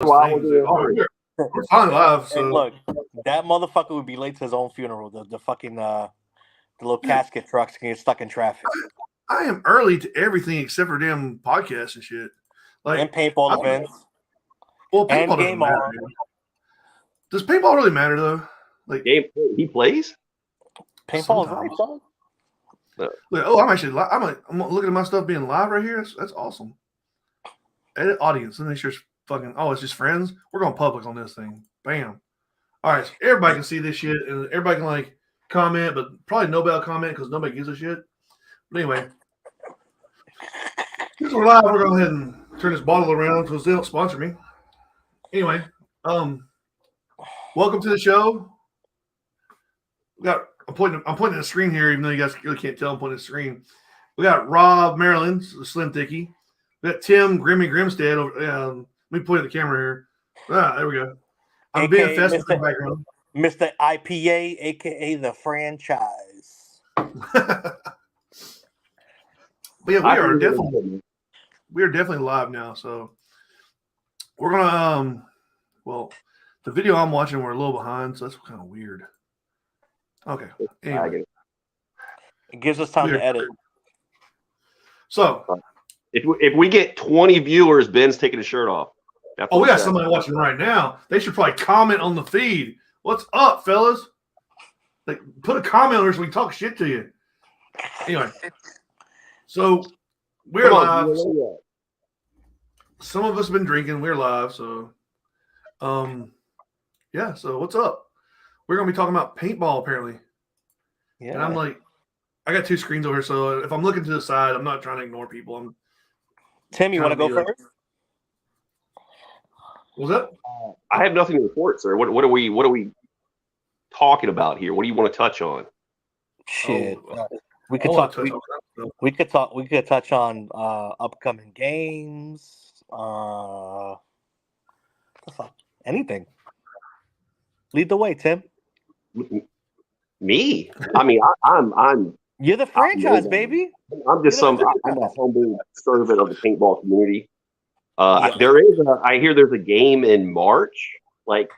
We're finally live. So Hey, look, that motherfucker would be late to his own funeral. The fucking the little casket trucks can get stuck in traffic. I am early to everything except for damn podcasts and shit. Like And paintball events. Well, paintball And doesn't game matter. on. Does paintball really matter though? Like he plays. Paintball is right, son. Like, I'm looking at my stuff being live right here. That's awesome. Edit audience. And make sure it's fucking. Oh, it's just friends. We're going public on this thing. Bam. All right, so everybody can see this shit, and everybody can like comment, but probably nobody will comment because nobody gives a shit. But anyway, since we're live, we're going to go ahead and turn this bottle around because they don't sponsor me. Anyway, welcome to the show. I'm pointing at the screen here, even though you guys really can't tell I'm pointing at the screen. We got Rob Maryland, Slim Thickie. We got Tim Grimmy Grimstead. Let me point at the camera here. There we go. I'm AKA being festive in the background. Mr. IPA, aka the franchise. But yeah, we are definitely live now. So we're gonna the video I'm watching, we're a little behind, so that's kind of weird. Okay. Anyway. It gives us time to edit. So if we get 20 viewers, Ben's taking his shirt off. We got somebody watching right now. They should probably comment on the feed. What's up, fellas? Like, put a comment on there so we can talk shit to you. Anyway, so we're live. Some of us have been drinking. We're live, so yeah. So what's up? We're gonna be talking about paintball apparently. Yeah. And I'm like, I got two screens over here, so if I'm looking to the side, I'm not trying to ignore people. Tim, you want to go first? What's that? I have nothing to report, sir. What are we talking about here? What do you want to touch on? Shit, we could talk. We could talk. We could touch on upcoming games. Anything. Lead the way, Tim. Me? I mean, I'm. You're the franchise, baby. I'm just I'm a humble servant of the paintball community. I hear there's a game in March, like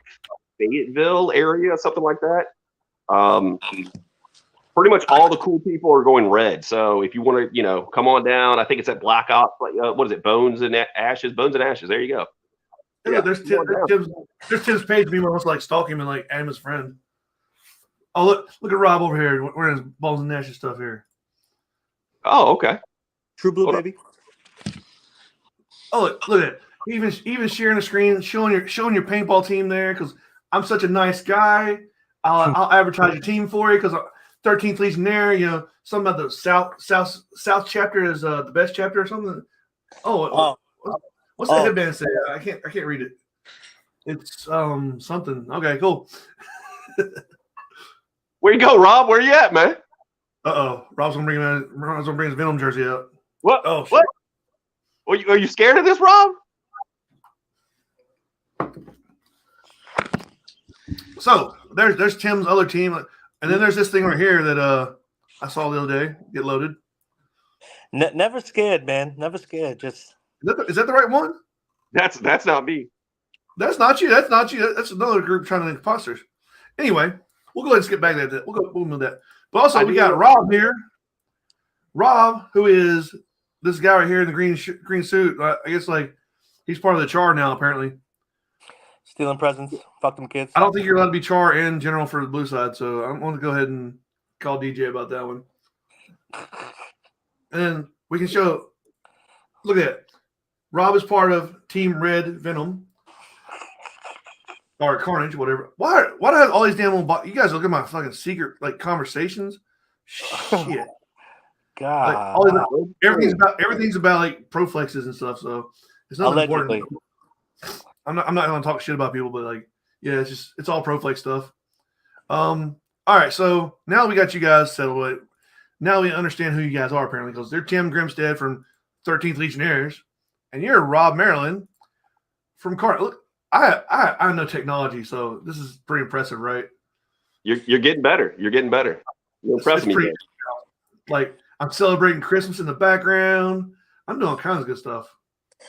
Fayetteville area, something like that. Pretty much all the cool people are going red. So if you want to, come on down. I think it's at Black Ops. What is it? Bones and Ashes. Bones and Ashes. There you go. Yeah, there's Tim's page. People almost like stalk him and like add him as friend. Oh, look at Rob over here wearing his Bones and Ashes stuff here. Oh, okay. True Blue, baby. Oh, look at it. Even sharing the screen, showing your paintball team there because I'm such a nice guy. I'll advertise your team for you because 13th Legionnaire. Something about the South chapter is the best chapter or something. What's the headband say? I can't read it. It's something. Okay, cool. Where you go, Rob? Where you at, man? Rob's gonna bring his Venom jersey out. What? Oh, shit. What? Are you scared of this, Rob? So there's Tim's other team, and then there's this thing right here that I saw the other day get loaded. Never scared, man. Never scared. Just is that the right one? That's not me. That's not you. That's not you. That's another group trying to imposters. Anyway, we'll go ahead and skip back to that. We'll move that. But also we got Rob here. Rob, who is this guy right here in the green suit. I guess like he's part of the char now apparently. Stealing presents. Fuck them kids. I don't think you're allowed to be char in general for the blue side, so I'm going to go ahead and call DJ about that one. And then we can show. Look at it. Rob is part of Team Red Venom. Or Carnage, whatever. Why do I have all these damn little you guys look at my fucking secret like conversations? Shit. God. Like, everything's about like Proflexes and stuff, so it's not important. I'm not gonna talk shit about people, but like, yeah, it's all Proflex stuff. All right, so now we got you guys settled. Now we understand who you guys are apparently, because they're Tim Grimstead from 13th Legionnaires, and you're Rob Maryland from Carnage. Look, I know technology, so this is pretty impressive, right? You're getting better. You're getting better. You're impressing me. Like I'm celebrating Christmas in the background. I'm doing all kinds of good stuff.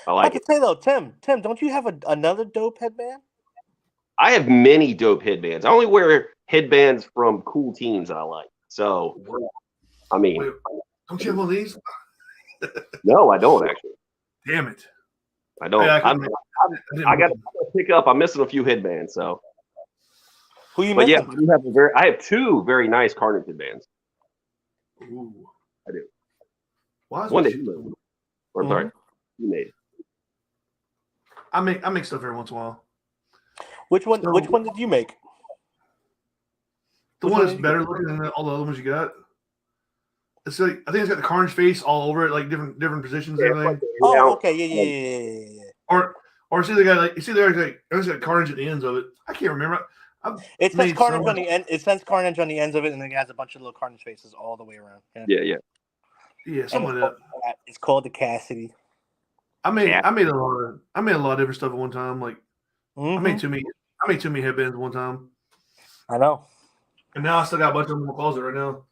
I like I could say though, Tim, don't you have another dope headband? I have many dope headbands. I only wear headbands from cool teams that I like. So, I mean, wait, don't you have one of these? No, I don't actually. Damn it! I don't. Yeah, I got to pick up. I'm missing a few headbands. So, who you? But yeah, I have two very nice Carnage headbands. Ooh, I do. Why is One day. Mm-hmm. Sorry, you made it. I make stuff every once in a while. Which one? Which one did you make? The one that's better looking than all the other ones you got. It's like I think it's got the Carnage face all over it, like different positions and everything. Oh, okay, yeah. Or see the guy like you see there like it's got Carnage at the ends of it. I can't remember. It says Carnage on the end. It says Carnage on the ends of it, and then it has a bunch of little Carnage faces all the way around. Yeah, something like that. It's called the Cassidy. I made a lot of different stuff at one time. Like I made too many headbands at one time. I know. And now I still got a bunch of them in my closet right now.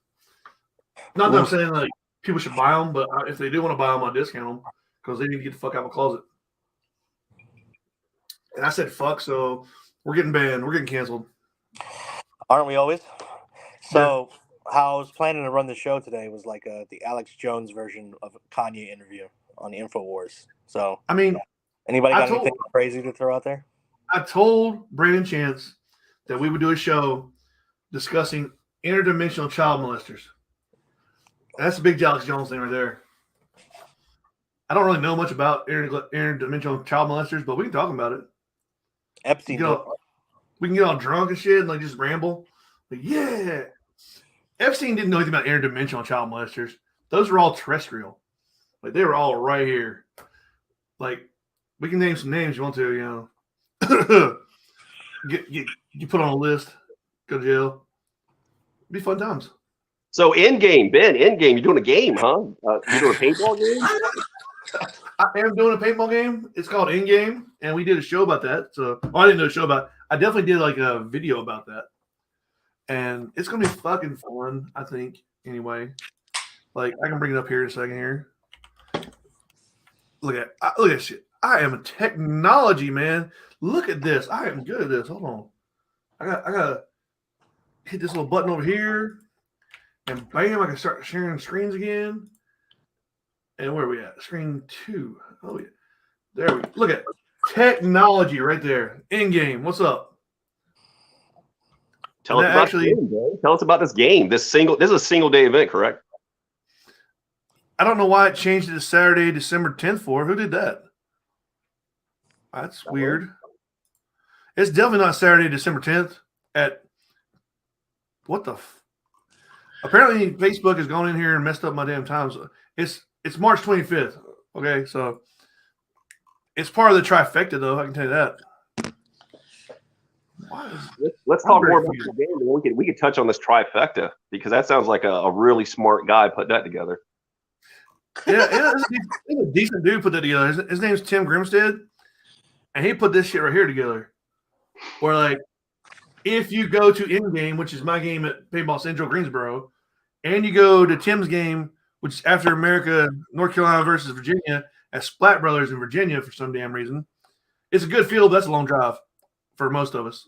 Not that I'm saying like people should buy them, but if they do want to buy them, I discount them because they need to get the fuck out of my closet. And I said fuck, so we're getting banned. We're getting canceled. Aren't we always? So how I was planning to run the show today was like the Alex Jones version of a Kanye interview on the InfoWars. So I mean, anybody got anything crazy to throw out there? I told Brandon Chance that we would do a show discussing interdimensional child molesters. That's a big Alex Jones thing right there. I don't really know much about interdimensional child molesters, but we can talk about it. Epstein. We can get all drunk and shit and like just ramble. But yeah. Epstein didn't know anything about interdimensional child molesters. Those were all terrestrial. Like they were all right here. Like we can name some names you want to, you know. Get put on a list, go to jail. It'd be fun times. So Endgame, Ben, Endgame, you're doing a game, huh? You're doing a paintball game? I am doing a paintball game. It's called Endgame, and we did a show about that. So I didn't do a show about it. I definitely did like a video about that. And it's gonna be fucking fun, I think. Anyway. Like I can bring it up here in a second here. Look at shit. I am a technology man. Look at this. I am good at this. Hold on. I gotta hit this little button over here. And bam, I can start sharing screens again. And where are we at? Screen 2. Oh, yeah. There we go. Look at technology right there. In-game. What's up? Tell us about this game. This is a single day event, correct? I don't know why it changed it to Saturday, December 10th for. Who did that? That's weird. It's definitely not Saturday, December 10th at what the apparently Facebook has gone in here and messed up my damn times. It's March 25th. Okay, so it's part of the trifecta, though. I can tell you that. Let's talk more about the game. We could touch on this trifecta because that sounds like a really smart guy put that together. Yeah, he's a decent dude put that together. His name's Tim Grimstead, and he put this shit right here together. Where like, if you go to in-game, which is my game at Paintball Central Greensboro, and you go to Tim's game, which is after America, North Carolina versus Virginia, at Splat Brothers in Virginia for some damn reason, it's a good field. But that's a long drive for most of us.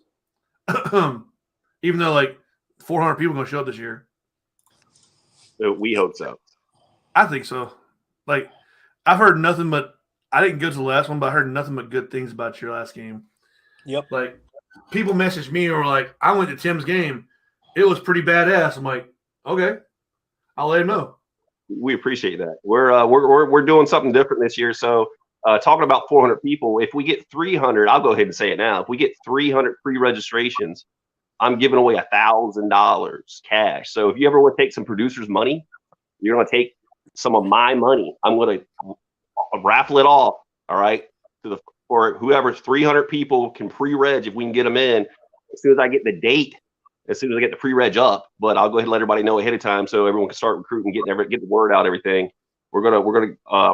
Even though like 400 people are going to show up this year. We hope so. I think so. Like, I've heard nothing but I didn't go to the last one, but I heard nothing but good things about your last game. Yep. Like, people messaged me or were like, I went to Tim's game. It was pretty badass. I'm like, okay, I'll let him know. We appreciate that. We're doing something different this year. So, talking about 400 people, if we get 300, I'll go ahead and say it now. If we get 300 pre-registrations, I'm giving away $1,000 cash. So, if you ever want to take some producers' money, you're going to take some of my money. I'm going to raffle it off. All right, for whoever 300 people can pre-reg if we can get them in as soon as I get the date. As soon as I get the pre-reg up, but I'll go ahead and let everybody know ahead of time so everyone can start recruiting, get the word out, everything. We're gonna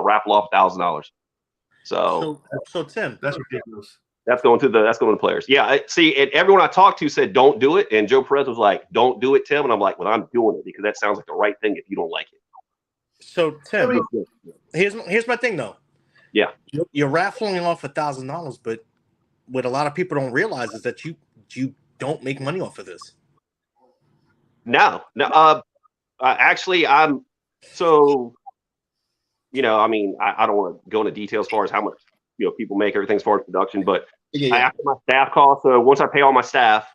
raffle off $1,000. So Tim, that's ridiculous. That's going to the players. Yeah, see, and everyone I talked to said don't do it, and Joe Perez was like, "Don't do it, Tim," and I'm like, "Well, I'm doing it because that sounds like the right thing if you don't like it." So Tim, here's my thing though. Yeah. You're raffling off $1,000, but what a lot of people don't realize is that you don't make money off of this. No. Actually, I'm so. I mean, I don't want to go into details as far as how much people make everything as far as production, but after my staff cost, so once I pay all my staff,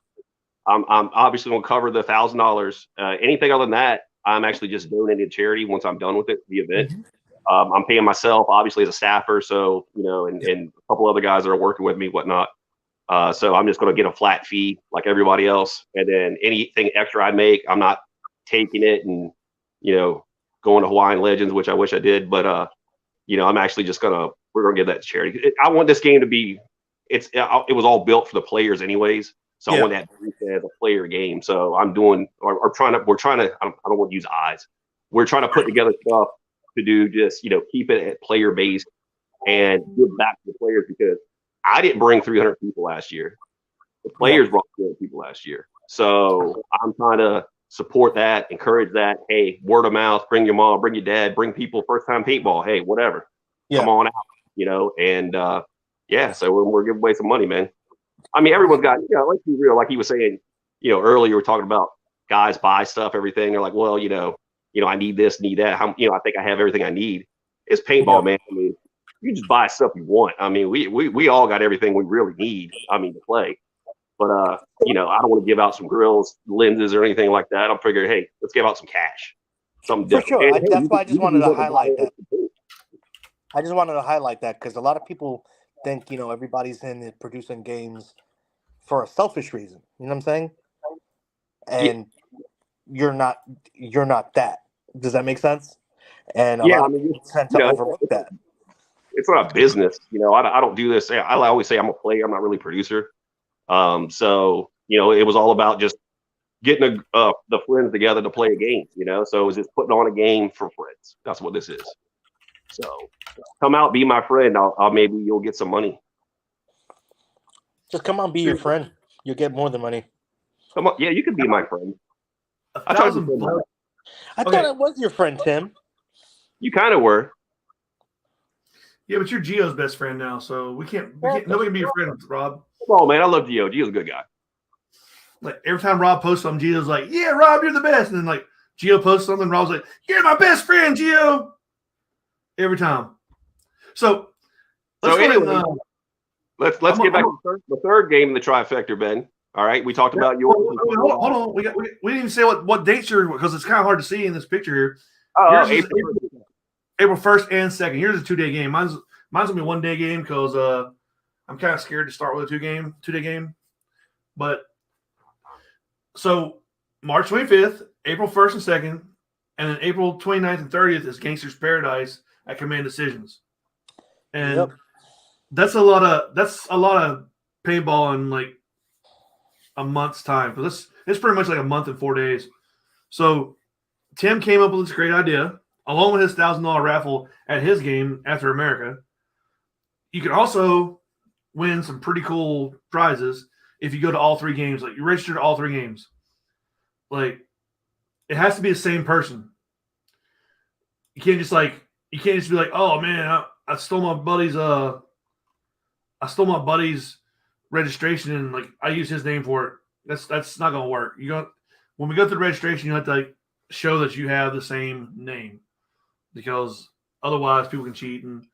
I'm obviously going to cover the $1,000. Anything other than that, I'm actually just donating to charity once I'm done with it, the event. Mm-hmm. I'm paying myself, obviously, as a staffer, so and a couple other guys that are working with me, whatnot. So I'm just going to get a flat fee like everybody else, and then anything extra I make, I'm not taking it and going to Hawaiian Legends, which I wish I did, but I'm actually just we're gonna give that to charity. I want this game to be it was all built for the players anyways, so I want that to be as a player game. So I'm doing we're trying to I don't want to use eyes. We're trying to put together stuff to do just keep it at player based and give back to the players, because I didn't bring 300 people last year. The players brought 300 people last year. So I'm trying to support that, encourage that. Hey, word of mouth, bring your mom, bring your dad, bring people first time paintball. Hey, whatever. Come on out, and so we're giving away some money, man. I mean, everyone's got, let's be real, like he was saying, earlier, we're talking about guys buy stuff, everything. They're like, well, I need this, need that. I think I have everything I need. It's paintball, man. I mean, you just buy stuff you want. I mean, we all got everything we really need, to play. But, I don't want to give out some grills, lenses, or anything like that. I'm figuring, hey, let's give out some cash. Something different. For sure. That's why I just wanted to highlight that. I just wanted to highlight that because a lot of people think, everybody's in it producing games for a selfish reason. You know what I'm saying? And you're not that. Does that make sense? And a lot of people tend to overlook that. It's not a business. I don't do this. I always say I'm a player. I'm not really a producer. So it was all about just getting the friends together to play a game, so it was just putting on a game for friends. That's what this is. So come out, be my friend. I'll maybe you'll get some money. Just come on, be your friend. You'll get more than money. Come on. Yeah, you can be my friend. I thought I was your friend, Tim. You kind of were. Yeah, but you're Gio's best friend now, so we can't nobody can be your friend, Rob. Oh man, I love Gio. Gio's a good guy. Like every time Rob posts something, Gio's like, "Yeah, Rob, you're the best." And then like Gio posts something, Rob's like, "You're my best friend, Gio." Every time. So let's get get back to the third game in the trifecta, Ben. All right, we talked about your. Hold on. We didn't even say what dates you're, because it's kind of hard to see in this picture here. April 1st and 2nd. Here's a 2-day game. Mine's gonna be a 1-day game because I'm kind of scared to start with a 2-day game. But so March 25th, April 1st and 2nd, and then April 29th and 30th is Gangster's Paradise at Command Decisions. And that's a lot of paintball in like a month's time. But it's pretty much like a month and 4 days. So Tim came up with this great idea, along with his $1,000 raffle at his game After America. You can also win some pretty cool prizes if you go to all 3 games. Like you register to all 3 games. Like it has to be the same person. You can't just be like, oh man, I stole my buddy's registration and like I use his name for it. That's not gonna work. When we go through the registration, you have to like show that you have the same name, because otherwise people can cheat. And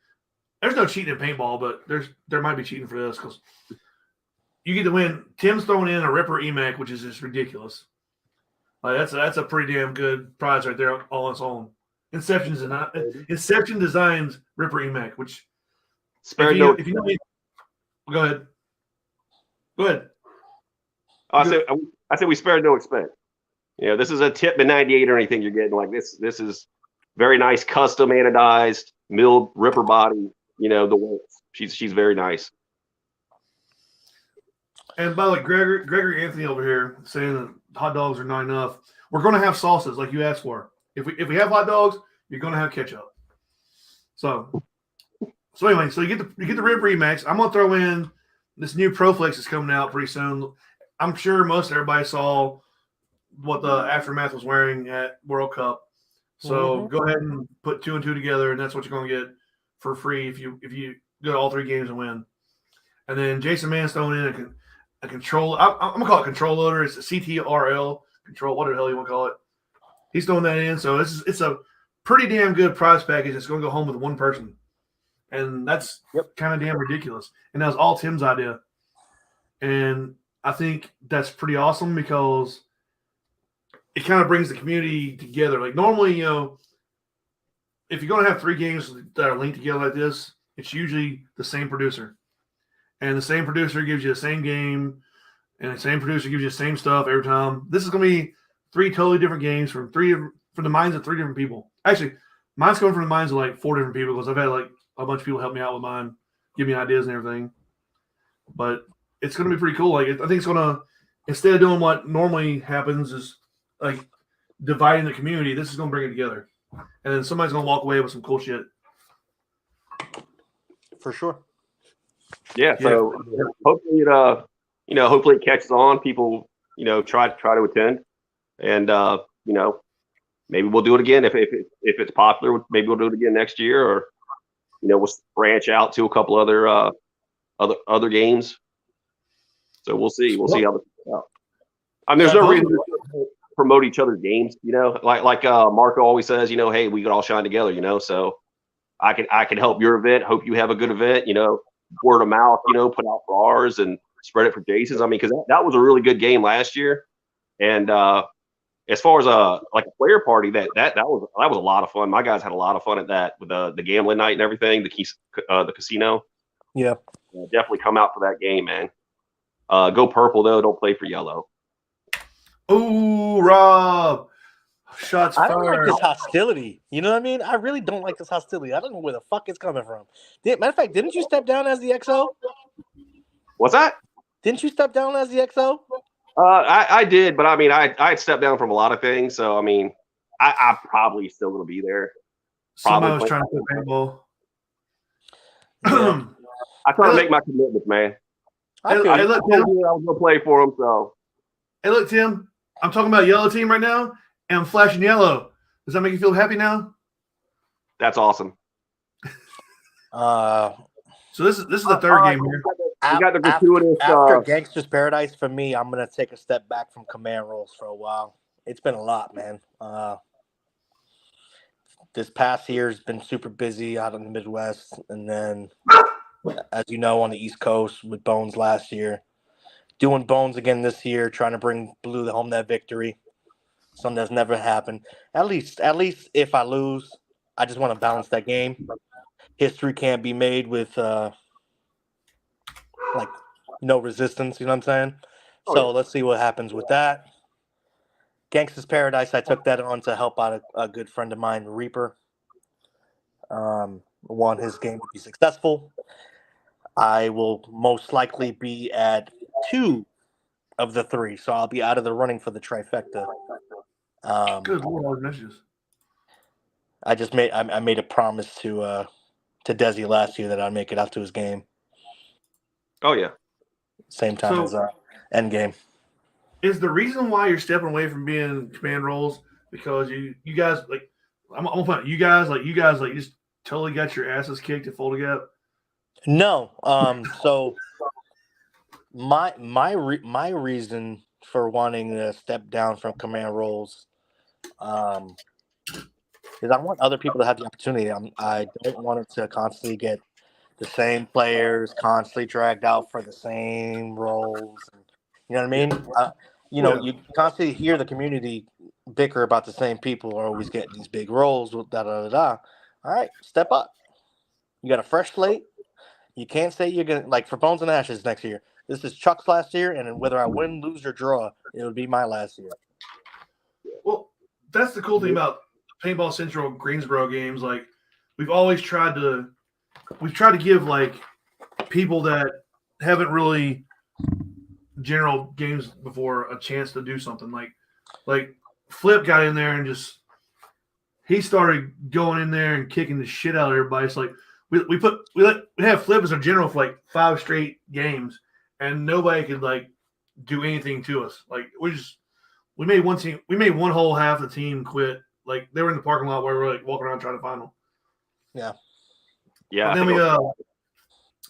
there's no cheating in paintball, but there might be cheating for this because you get to win. Tim's throwing in a Ripper EMAC, which is just ridiculous. Like that's a pretty damn good prize right there all on its own. Inception Designs Ripper EMAC, which if you know me, go ahead. I said we spared no expense. This is a tip in 98 or anything you're getting. Like this is very nice, custom anodized, milled Ripper body. The works. She's very nice. And by the way, Gregory Anthony over here saying that hot dogs are not enough. We're going to have sauces like you asked for. If we have hot dogs, you're going to have ketchup. So anyway, so you get the Ripper EMAX. I'm going to throw in this new ProFlex that's coming out pretty soon. I'm sure most everybody saw what the Aftermath was wearing at World Cup. So go ahead and put 2 and 2 together, and that's what you're going to get for free if you go to all 3 games and win. And then Jason Mann's throwing in a control. I'm gonna call it control loader. It's a CTRL control, whatever the hell you want to call it. He's throwing that in, so it's a pretty damn good prize package. It's going to go home with one person, and that's kind of damn ridiculous. And that was all Tim's idea, and I think that's pretty awesome because it kind of brings the community together. Like normally, if you're going to have 3 games that are linked together like this, it's usually the same producer. And the same producer gives you the same game, and the same producer gives you the same stuff every time. This is going to be 3 totally different games from the minds of 3 different people. Actually, mine's coming from the minds of like 4 different people because I've had like a bunch of people help me out with mine, give me ideas and everything. But it's going to be pretty cool. Like I think it's going to, instead of doing what normally happens is like dividing the community, this is going to bring it together. And then somebody's going to walk away with some cool shit. For sure. Yeah, so hopefully hopefully it catches on. People, try to attend, and maybe we'll do it again if it's popular. Maybe we'll do it again next year, or we'll branch out to a couple other games. So we'll see. We'll see how this goes out. I mean, there's no reason to promote each other's games. Like Marco always says. Hey, we could all shine together. So I can help your event. Hope you have a good event. Word of mouth, put out for ours and spread it for Jason's. I mean, because that was a really good game last year. And as far as a player party, that was a lot of fun. My guys had a lot of fun at that with the gambling night and everything, the casino. Yeah. Definitely come out for that game, man. Go purple though, don't play for yellow. Ooh, Rob. Shots fired. I don't like this hostility. You know what I mean? I really don't like this hostility. I don't know where the fuck it's coming from. Matter of fact, didn't you step down as the XO? What's that? Didn't you step down as the XO? I did, but I mean, I stepped down from a lot of things. So, I mean, I'm probably still going to be there. Somebody was trying to play paintball. I try to make my commitments, man. Hey, look, Tim. I was going to play for them, so. Hey, look, Tim. I'm talking about yellow team right now, and I'm flashing yellow. Does that make you feel happy now? That's awesome. So this is the third game here. You got the gratuitous. After Gangster's Paradise, for me, I'm gonna take a step back from command roles for a while. It's been a lot, man. This past year's been super busy out in the Midwest, and then, as you know, on the East Coast with Bones last year, doing Bones again this year, trying to bring Blue home that victory. Something that's never happened. At least if I lose, I just want to balance that game. History can't be made with no resistance. You know what I'm saying? So let's see what happens with that. Gangster's Paradise, I took that on to help out a good friend of mine, Reaper. Want his game to be successful. I will most likely be at 2 of the 3, so I'll be out of the running for the trifecta. Good Lord, messages. I made a promise to Desi last year that I'd make it out to his game. Oh yeah. Same time as Endgame. Is the reason why you're stepping away from being command roles because you guys like I'm gonna put you guys just totally got your asses kicked at Fold Gap? No. So my reason for wanting to step down from command roles is I want other people to have the opportunity. I don't want it to constantly get the same players constantly dragged out for the same roles. You know what I mean? You constantly hear the community bicker about the same people are always getting these big roles. All right, step up. You got a fresh slate. You can't say you're going to, like for Bones and Ashes next year. This is Chuck's last year, and whether I win, lose, or draw, it would be my last year. Well, that's the cool thing about Paintball Central Greensboro games. Like, we've always tried to give like people that haven't really general games before a chance to do something. Like Flip got in there and just he started going in there and kicking the shit out of everybody. It's like we have Flip as a general for like 5 straight games, and nobody could like do anything to us. Like we made one whole half the team quit. Like they were in the parking lot where we were like walking around trying to find them. Yeah. Yeah.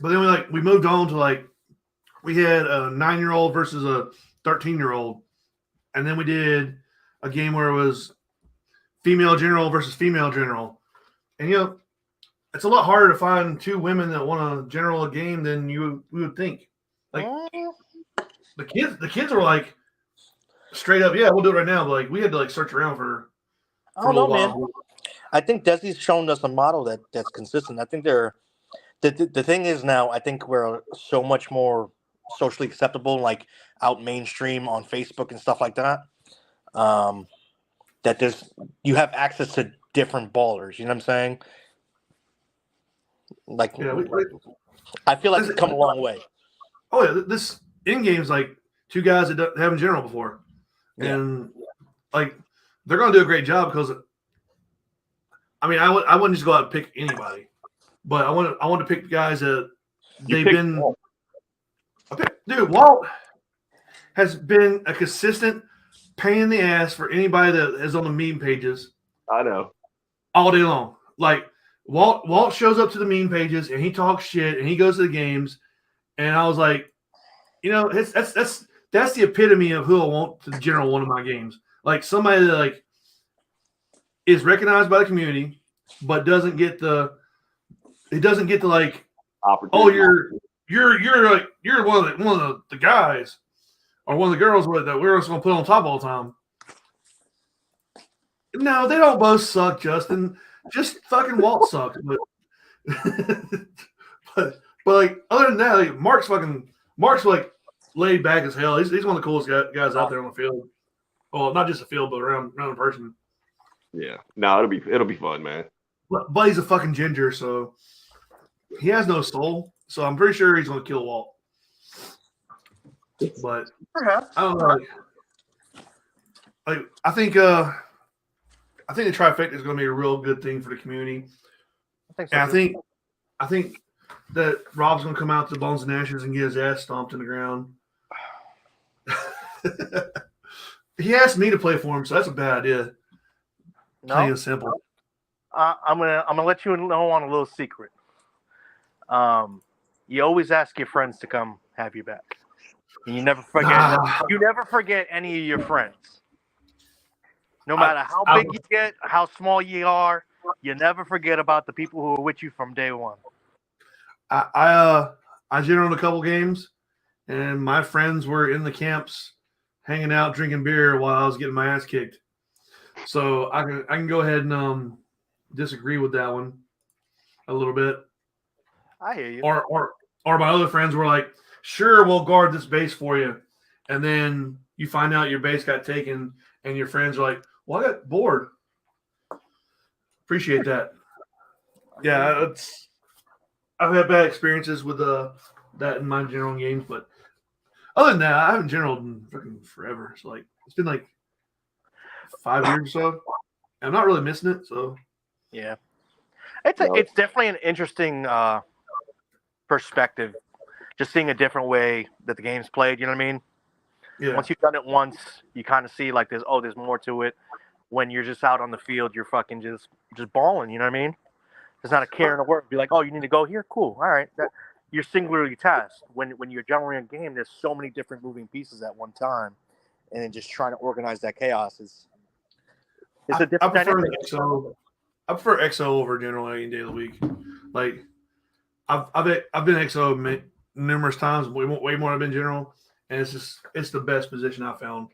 But then we moved on to we had a 9-year-old versus a 13-year-old, and then we did a game where it was female general versus female general, and it's a lot harder to find 2 women that want to general a game than we would think. Like the kids were like straight up, yeah, we'll do it right now. But we had to search around for I don't a little know, while. man. I think Desi's shown us a model that's consistent. I think the thing is now, I think we're so much more socially acceptable, out mainstream on Facebook and stuff like that. That you have access to different ballers. You know what I'm saying? I feel like it's come a long way. Oh yeah, this in game's 2 guys that haven't general before, and they're gonna do a great job because I wouldn't just go out and pick anybody, but I want to pick guys that they've been. Dude, Walt has been a consistent pain in the ass for anybody that is on the meme pages. I know. All day long. Walt shows up to the meme pages and he talks shit and he goes to the games, and I was like, that's the epitome of who I want to general one of my games. Somebody that is recognized by the community, but doesn't get the opportunity. Oh, you're one of the guys or one of the girls that we're just gonna put on top all the time. No, they don't both suck, Justin. Just fucking Walt sucks. But other than that, Mark's laid back as hell. He's one of the coolest guys out there on the field. Well, not just the field, but around in person. Yeah. No, it'll be fun, man. But he's a fucking ginger, so he has no soul. So I'm pretty sure he's gonna kill Walt. But Perhaps. I don't know. I think the trifecta is going to be a real good thing for the community. I think so. And I think that Rob's going to come out to Bones and Ashes and get his ass stomped in the ground. He asked me to play for him, so that's a bad idea. Plain and simple. I'm gonna let you know on a little secret. You always ask your friends to come have you back, and you never forget. You never forget any of your friends. No matter how big you get, how small you are, you never forget about the people who were with you from day one. I generaled a couple games, and my friends were in the camps hanging out, drinking beer while I was getting my ass kicked. So I can go ahead and disagree with that one a little bit. I hear you. Or my other friends were like, sure, we'll guard this base for you. And then you find out your base got taken, and your friends are like, well, I got bored. Appreciate that. Yeah, I've had bad experiences with that in my general games, but other than that, I haven't generaled in freaking forever. So it's been 5 years or so. I'm not really missing it. So yeah, it's definitely an interesting perspective, just seeing a different way that the game's played. You know what I mean? Yeah. Once you've done it once, you kind of see there's more to it. When you're just out on the field, you're fucking just balling. You know what I mean? There's not a care in the world. Be like, oh, you need to go here? Cool. All right. You're singularly tasked. When you're generating a game, there's so many different moving pieces at one time, and then just trying to organize that chaos is a different dynamic. I prefer XO over general any day of the week. I've been XO numerous times, way more than I've been general, and it's the best position I've found.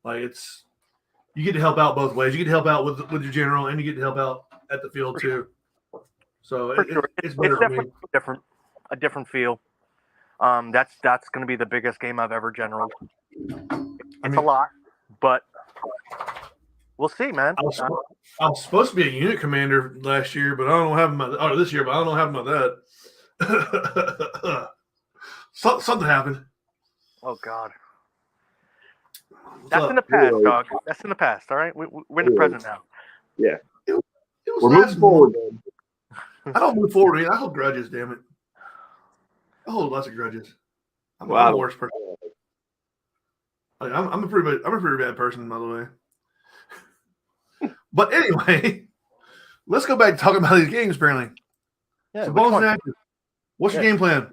You get to help out both ways. You get to help out with your general, and you get to help out at the field too. So it's better for me. A different feel. That's going to be the biggest game I've ever generaled. It's a lot, but we'll see, man. I was supposed to be a unit commander last year, but I don't know how about this year, but I don't know how about that. Something happened. Oh God. That's in the past, dog. That's in the past. All right, we're in the present now. Yeah, it was we're moving forward. I don't move forward. I hold grudges. Damn it, I hold lots of grudges. I'm the worst person. I'm a pretty bad person, by the way. But anyway, let's go back to talking about these games. Apparently, Yeah. So which Bones one? and Ashes, what's your game plan?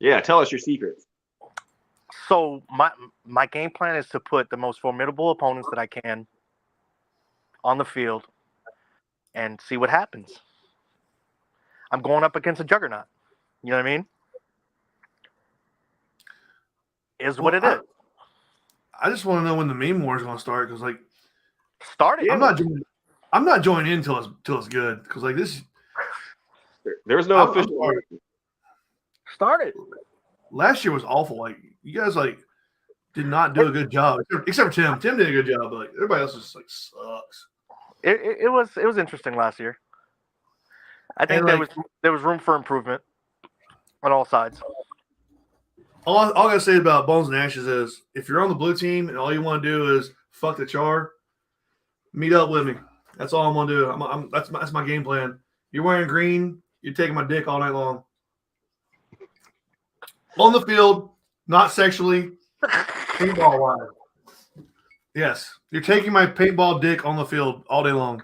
Yeah, tell us your secrets. So my game plan is to put the most formidable opponents that I can on the field and see what happens. I'm going up against a juggernaut. You know what I mean? What it is. I just want to know when the meme war is going to start because, like, Start it. I'm not joining in till it's good because, like, this. There's no official. Start it. Last year was awful. Like, you guys did not do a good job, except for Tim. Tim did a good job, but like everybody else just sucks. It was interesting last year. I think there was room for improvement on all sides. All I gotta say about Bones and Ashes is if you're on the blue team and all you want to do is fuck the char, meet up with me. That's all I'm gonna do. That's my game plan. You're wearing green. You're taking my dick all night long. On the field, not sexually, paintball wise. Yes, you're taking my paintball dick on the field all day long,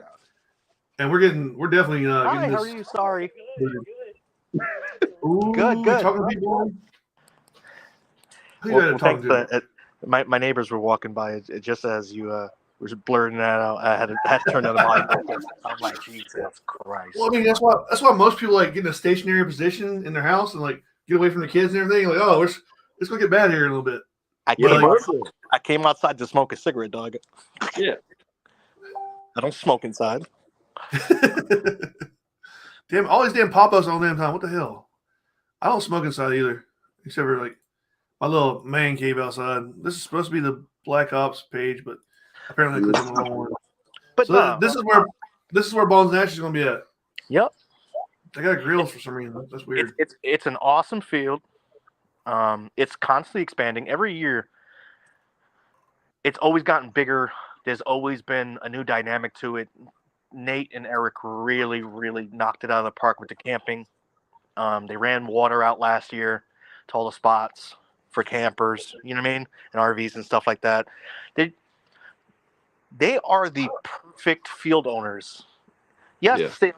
and we're definitely Hi, getting this. how are you? Sorry. Ooh, Good. Talking to people. Well, thanks. My neighbors were walking by. It just as you were blurring that out, I had to turn down the volume. I'm like, Jesus Christ. Well, I mean, that's why most people get in a stationary position in their house and get away from the kids and everything. Like, oh, it's gonna get bad here in a little bit. I came outside to smoke a cigarette, dog. Yeah. I don't smoke inside. Damn, all these damn pop-ups all the damn time. What the hell? I don't smoke inside either, except for my little man cave outside. This is supposed to be the Black Ops page, but apparently I clicked on the wrong one. But so this is where Bones and Ashes is gonna be at. Yep. I got grills for some reason. That's weird. It's an awesome field. It's constantly expanding every year. It's always gotten bigger. There's always been a new dynamic to it. Nate and Eric really, really knocked it out of the park with the camping. They ran water out last year to all the spots for campers, you know what I mean, and RVs and stuff like that. They are the perfect field owners. Yes, yeah.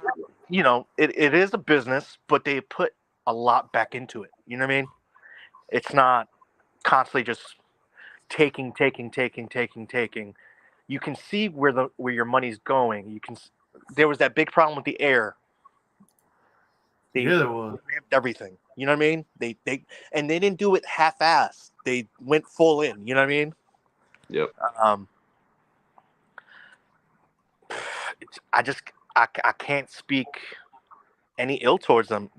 It is a business, but they put a lot back into it. You know what I mean? It's not constantly just taking. You can see where your money's going. There was that big problem with the air. There was. Ramped everything. You know what I mean? They didn't do it half-assed. They went full in. You know what I mean? Yep. I can't speak any ill towards them.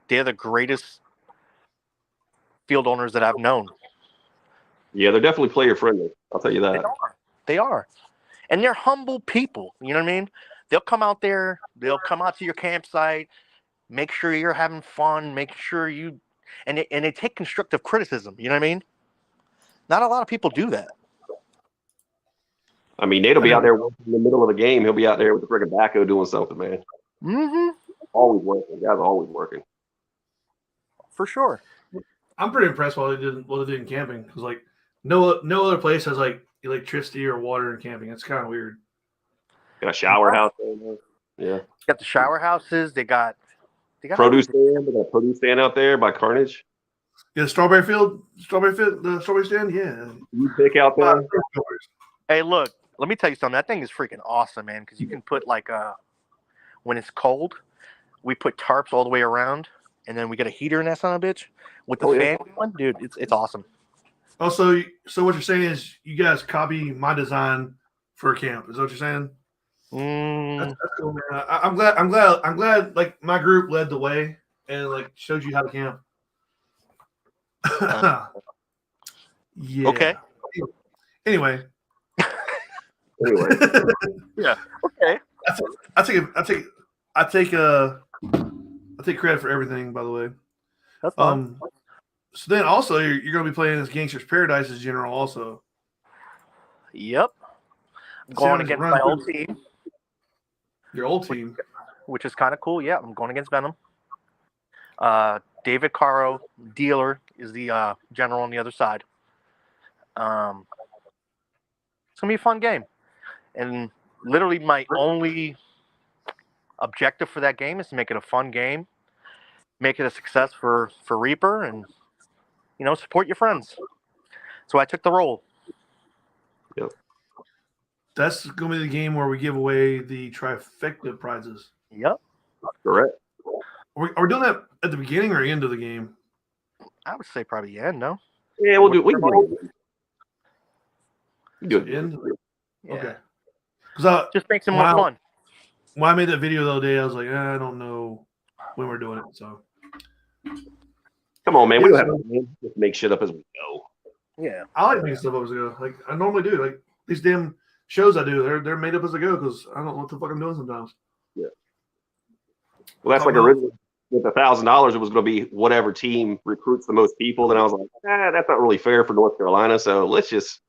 They're the greatest field owners that I've known. Yeah, they're definitely player friendly. I'll tell you that. They are. And they're humble people. You know what I mean? They'll come out there. They'll come out to your campsite. Make sure you're having fun. Make sure and they take constructive criticism. You know what I mean? Not a lot of people do that. I mean, Nate'll be out there in the middle of the game. He'll be out there with the friggin' backhoe doing something, man. Mm-hmm. Always working. Guys are always working. For sure. I'm pretty impressed what they did in camping because no other place has electricity or water in camping. It's kind of weird. Got a shower house there. Yeah. Got the shower houses. They got produce stand. They got a produce stand out there by Carnage. Yeah, the strawberry stand. Yeah. You pick out there. Hey, look. Let me tell you something. That thing is freaking awesome, man. Because you can put when it's cold, we put tarps all the way around, and then we get a heater in that son of a bitch with the fan one, dude. It's awesome. Also, so what you're saying is you guys copy my design for a camp. Is that what you're saying? That's cool, man. I'm glad. My group led the way and showed you how to camp. Yeah. Okay. Anyway. Yeah. Okay. I take credit for everything. By the way. That's fine. So then also you're going to be playing as Gangster's Paradise as General also. Yep. I'm going against my old team. Your old team. Which is kind of cool. Yeah, I'm going against Venom. David Caro, Dealer, is the general on the other side. It's going to be a fun game. And literally my only objective for that game is to make it a fun game, make it a success for Reaper, and support your friends. So I took the role. Yep. That's going to be the game where we give away the trifecta prizes. Yep. Correct. Are we doing that at the beginning or end of the game? I would say probably the end, no? Yeah, we'll do it. We can do it. End? Yeah. Okay. Because just makes it more fun. When I made that video the other day, I was like, I don't know when we're doing it. So, come on, man. We don't have to just make shit up as we go. Yeah. I like making stuff up as I go. Like I normally do. Like these damn shows I do, they're made up as I go because I don't know what the fuck I'm doing sometimes. Yeah. Well, that's like originally with $1,000, it was going to be whatever team recruits the most people. Then I was like, that's not really fair for North Carolina. So let's just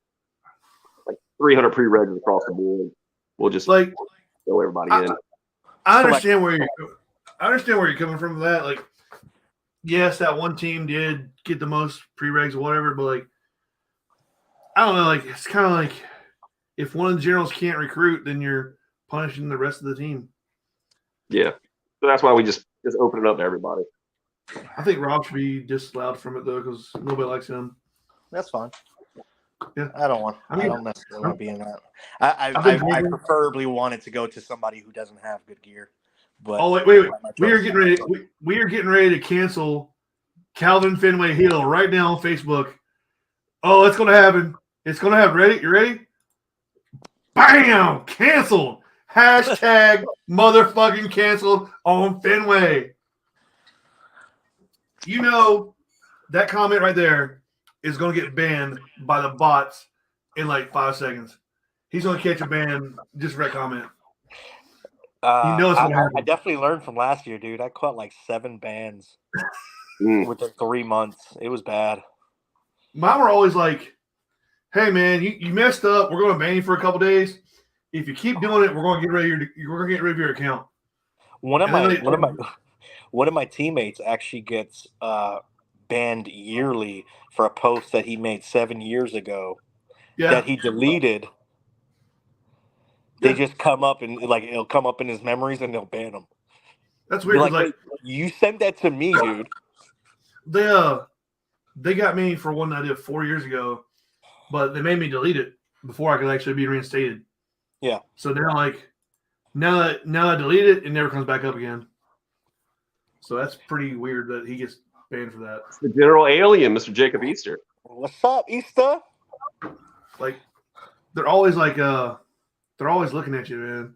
like 300 pre-regs across the board. We'll just like throw everybody in. I understand where you're coming from with that. Like, yes, that one team did get the most pre-regs or whatever, but like, I don't know. Like, it's kind of like if one of the generals can't recruit, then you're punishing the rest of the team. Yeah. So that's why we just open it up to everybody. I think Rob should be disallowed from it though, because nobody likes him. That's fine. Yeah, I don't necessarily want to be in that. I preferably want it to go to somebody who doesn't have good gear. But wait. We are getting ready to cancel Calvin Fenway Hill right now on Facebook. Oh, it's gonna happen. It's gonna happen. Ready? You ready? Bam! Canceled. Hashtag motherfucking canceled on Fenway. You know that comment right there is going to get banned by the bots in like 5 seconds. He's going to catch a ban just for that comment. You know it's going to happen. I definitely learned from last year, dude. I caught like 7 bans within 3 months. It was bad. Mine were always like, hey, man, you messed up. We're going to ban you for a couple days. If you keep doing it, we're going to get rid of your account. One of my teammates actually gets banned yearly for a post that he made 7 years ago that he deleted. They just come up and like it'll come up in his memories and they'll ban him. That's weird. Like, you sent that to me, dude. They got me for one I did 4 years ago, but they made me delete it before I could actually be reinstated. Yeah. So now I delete it, it never comes back up again. So that's pretty weird that he gets banned for that. It's the general alien, Mr. Jacob Easter. What's up, Easter? Like they're always looking at you, man.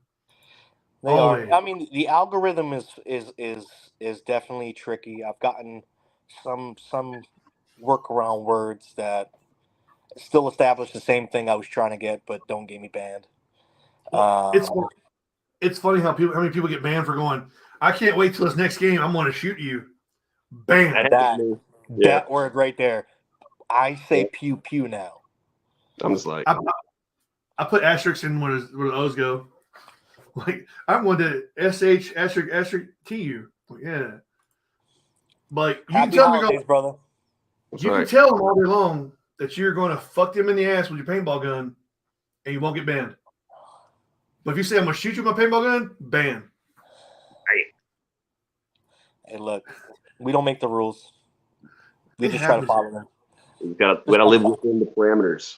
They are. I mean, the algorithm is definitely tricky. I've gotten some workaround words that still establish the same thing I was trying to get, but don't get me banned. It's funny how many people get banned for going, I can't wait till this next game. I'm going to shoot you. Bam. That word right there. I say pew pew now. I'm just like. I put asterisks in where the O's go. Like, I'm going to SH asterisk TU. Like, yeah. But you can tell me, brother. You can tell them all day long that you're going to fuck them in the ass with your paintball gun and you won't get banned. But if you say, I'm going to shoot you with my paintball gun, ban. Hey, look, we don't make the rules. We just try to follow them. We gotta live within the parameters.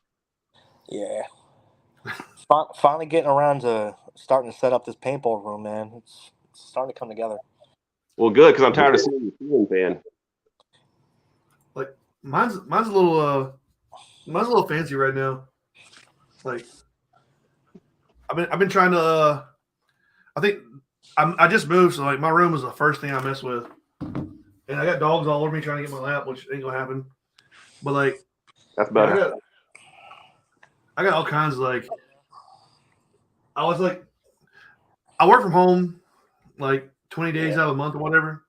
Yeah. Finally getting around to starting to set up this paintball room, man. It's starting to come together. Well, good, because I'm tired of seeing you ceiling fan. Like mine's a little fancy right now. Like I've been trying to. I just moved, so like my room is the first thing I mess with, and I got dogs all over me trying to get my lap, which ain't gonna happen. But like that's better. I got all kinds of like. I work from home like 20 days out of a month or whatever.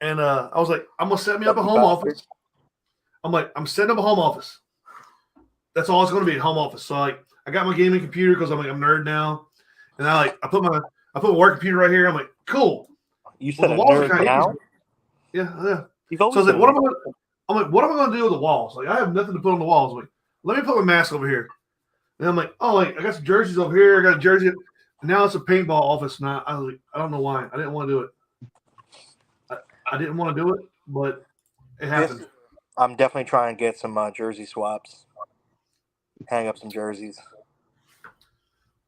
And I was like, I'm going to set me up a home office. I'm setting up a home office. That's all it's going to be, a home office. So like, I got my gaming computer because I'm a nerd now. And I put my work computer right here. I'm like, cool. You said a nerd now? Yeah. So I was like, what am I going to do with the walls? Like, I have nothing to put on the walls. I'm like, let me put my mask over here. And I'm like, oh, like I got some jerseys over here. I got a jersey. now it's a paintball office. Now I don't know why. I didn't want to do it. I didn't want to do it, but it happened. I'm definitely trying to get some jersey swaps. Hang up some jerseys.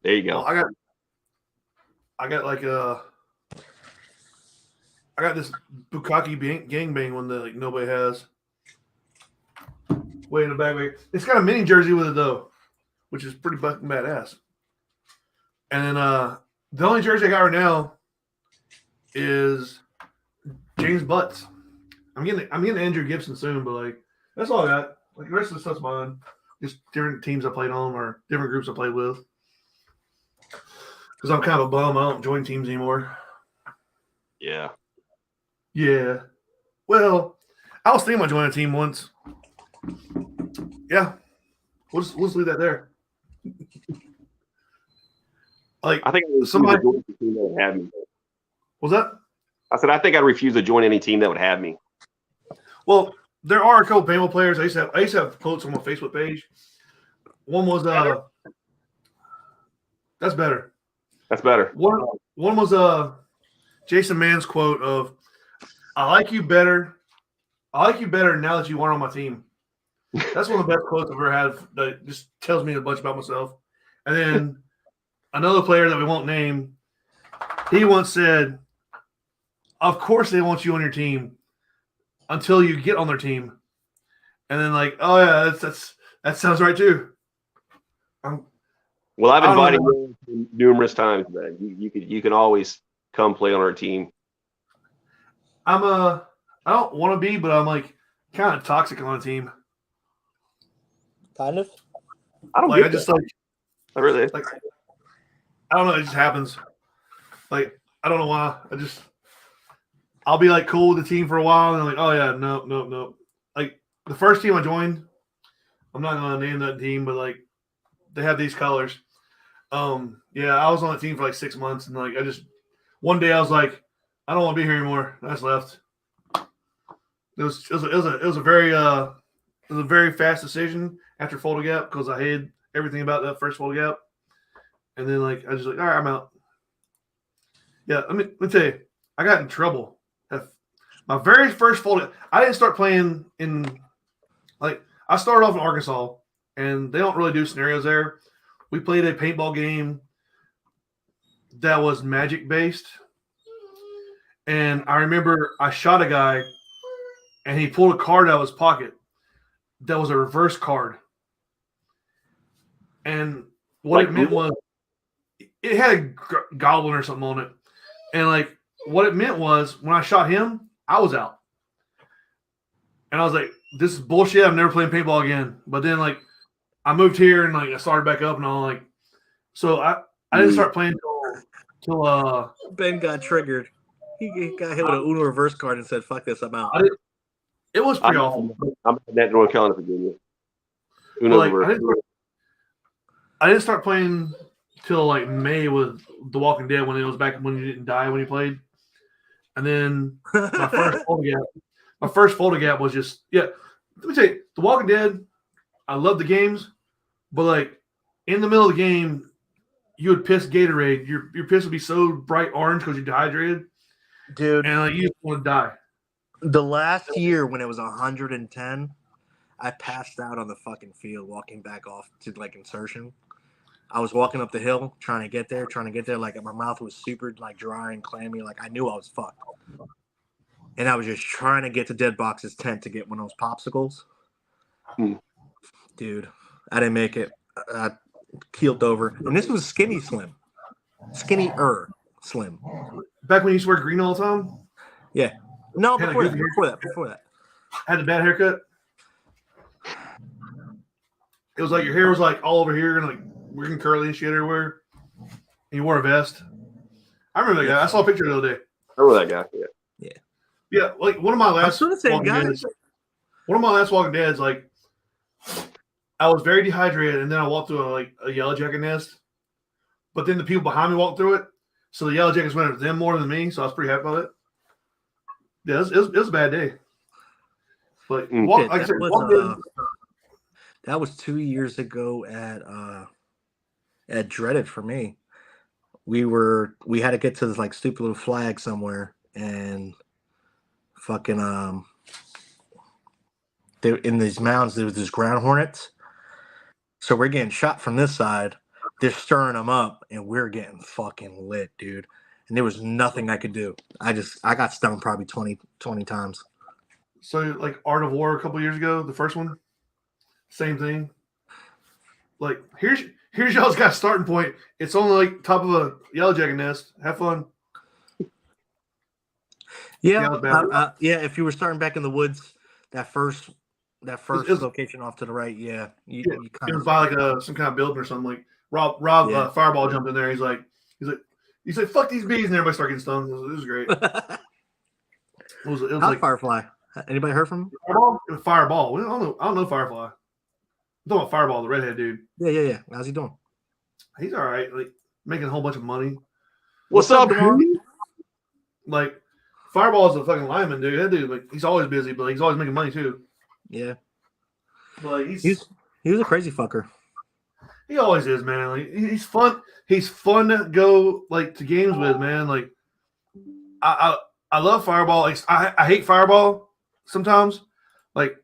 There you go. Well, I got like I got this Bukkake gangbang one that like nobody has. Way in the back. It's got a mini jersey with it though, which is pretty fucking badass. And then the only jersey I got right now is James Butts. I'm getting Andrew Gibson soon, but like that's all I got. Like the rest of the stuff's mine. Just different teams I played on or different groups I played with. Because I'm kind of a bum. I don't join teams anymore. Yeah. Yeah. Well, I was thinking about joining a team once. Yeah. We'll just leave that there. Like I think somebody join the team that would have me. Was that? I said I think I'd refuse to join any team that would have me. Well, there are a couple paintball players. I used to have quotes on my Facebook page. One was that's better. That's better. One was Jason Mann's quote of I like you better now that you weren't on my team. That's one of the best quotes I've ever had that just tells me a bunch about myself. And then another player that we won't name, he once said, of course they want you on your team until you get on their team. And then like, oh yeah, that sounds right too. Well, I've invited you numerous times, man. You can always come play on our team. I don't want to be, but I'm like kind of toxic on a team. Kind of. I don't like. get I just that. like. I really. Like. I don't know. It just happens. Like I don't know why. I'll be like cool with the team for a while, and I'm like, oh yeah, no. Like the first team I joined, I'm not gonna name that team, but like they have these colors. Yeah, I was on the team for like 6 months, and like one day I was like, I don't want to be here anymore. I just left. It was a very fast decision after Folder Gap because I hated everything about that first Folder Gap, and then like I was just like, all right, I'm out. Yeah, let me tell you, I got in trouble. My very first Folder, I didn't start playing in like I started off in Arkansas, and they don't really do scenarios there. We played a paintball game that was magic based. And I remember I shot a guy and he pulled a card out of his pocket that was a reverse card. And what it meant was it had a goblin or something on it. And like what it meant was when I shot him, I was out. And I was like, this is bullshit. I'm never playing paintball again. But then like I moved here and like I started back up and all like so I didn't start playing till Ben got triggered. He got hit with an Uno reverse card and said, fuck this, I'm out. It was pretty awful. I'm in that North Carolina, Virginia. Uno Like, reverse. I didn't start playing till like May with The Walking Dead when it was back when you didn't die when you played. And then my first Folder Gap was just let me tell you, The Walking Dead, I love the games, but like in the middle of the game, you would piss Gatorade. Your piss would be so bright orange because you're dehydrated. Dude. And like you just want to die. The last year when it was 110, I passed out on the fucking field walking back off to like insertion. I was walking up the hill trying to get there. Like my mouth was super like dry and clammy. Like I knew I was fucked. And I was just trying to get to Dead Box's tent to get one of those popsicles. Dude, I didn't make it. I keeled over. And this was Skinny Slim. Skinny-er Slim. Back when you used to wear green all the time? Yeah. No, before that. Had a bad haircut? It was like your hair was like all over here and like weird curly and shit everywhere. And you wore a vest. I remember that guy. I saw a picture the other day. I remember that guy. Yeah. Yeah, like one of my last Walking Deads, like I was very dehydrated and then I walked through a yellow jacket nest. But then the people behind me walked through it. So the yellow jackets went at them more than me, so I was pretty happy about it. Yeah, it was a bad day. But that was 2 years ago at Dreaded for me. we had to get to this like stupid little flag somewhere, and fucking there in these mountains there was this ground hornets. So we're getting shot from this side. They're stirring them up, and we're getting fucking lit, dude. And there was nothing I could do. I got stung probably 20 times. So like Art of War a couple years ago, the first one, same thing. Like here's y'all's got starting point. It's on like top of a yellow jacket nest. Have fun. Yeah, yeah. If you were starting back in the woods, that first location off to the right, yeah. You it was by like some kind of building or something. Like Rob Fireball jumped in there. He's like, fuck these bees, and everybody started getting stung. It was great. it was How's like Firefly? Anybody heard from him? Fireball. I don't know Firefly. I'm talking about Fireball, the redhead dude. Yeah. How's he doing? He's all right. Like making a whole bunch of money. What's up, dude? Like Fireball is a fucking lineman, dude. That dude, like, he's always busy, but he's always making money too. Yeah. But he was a crazy fucker. He always is, man. Like he's fun. He's fun to go like to games with, man. Like I love Fireball. Like, I hate Fireball sometimes. Like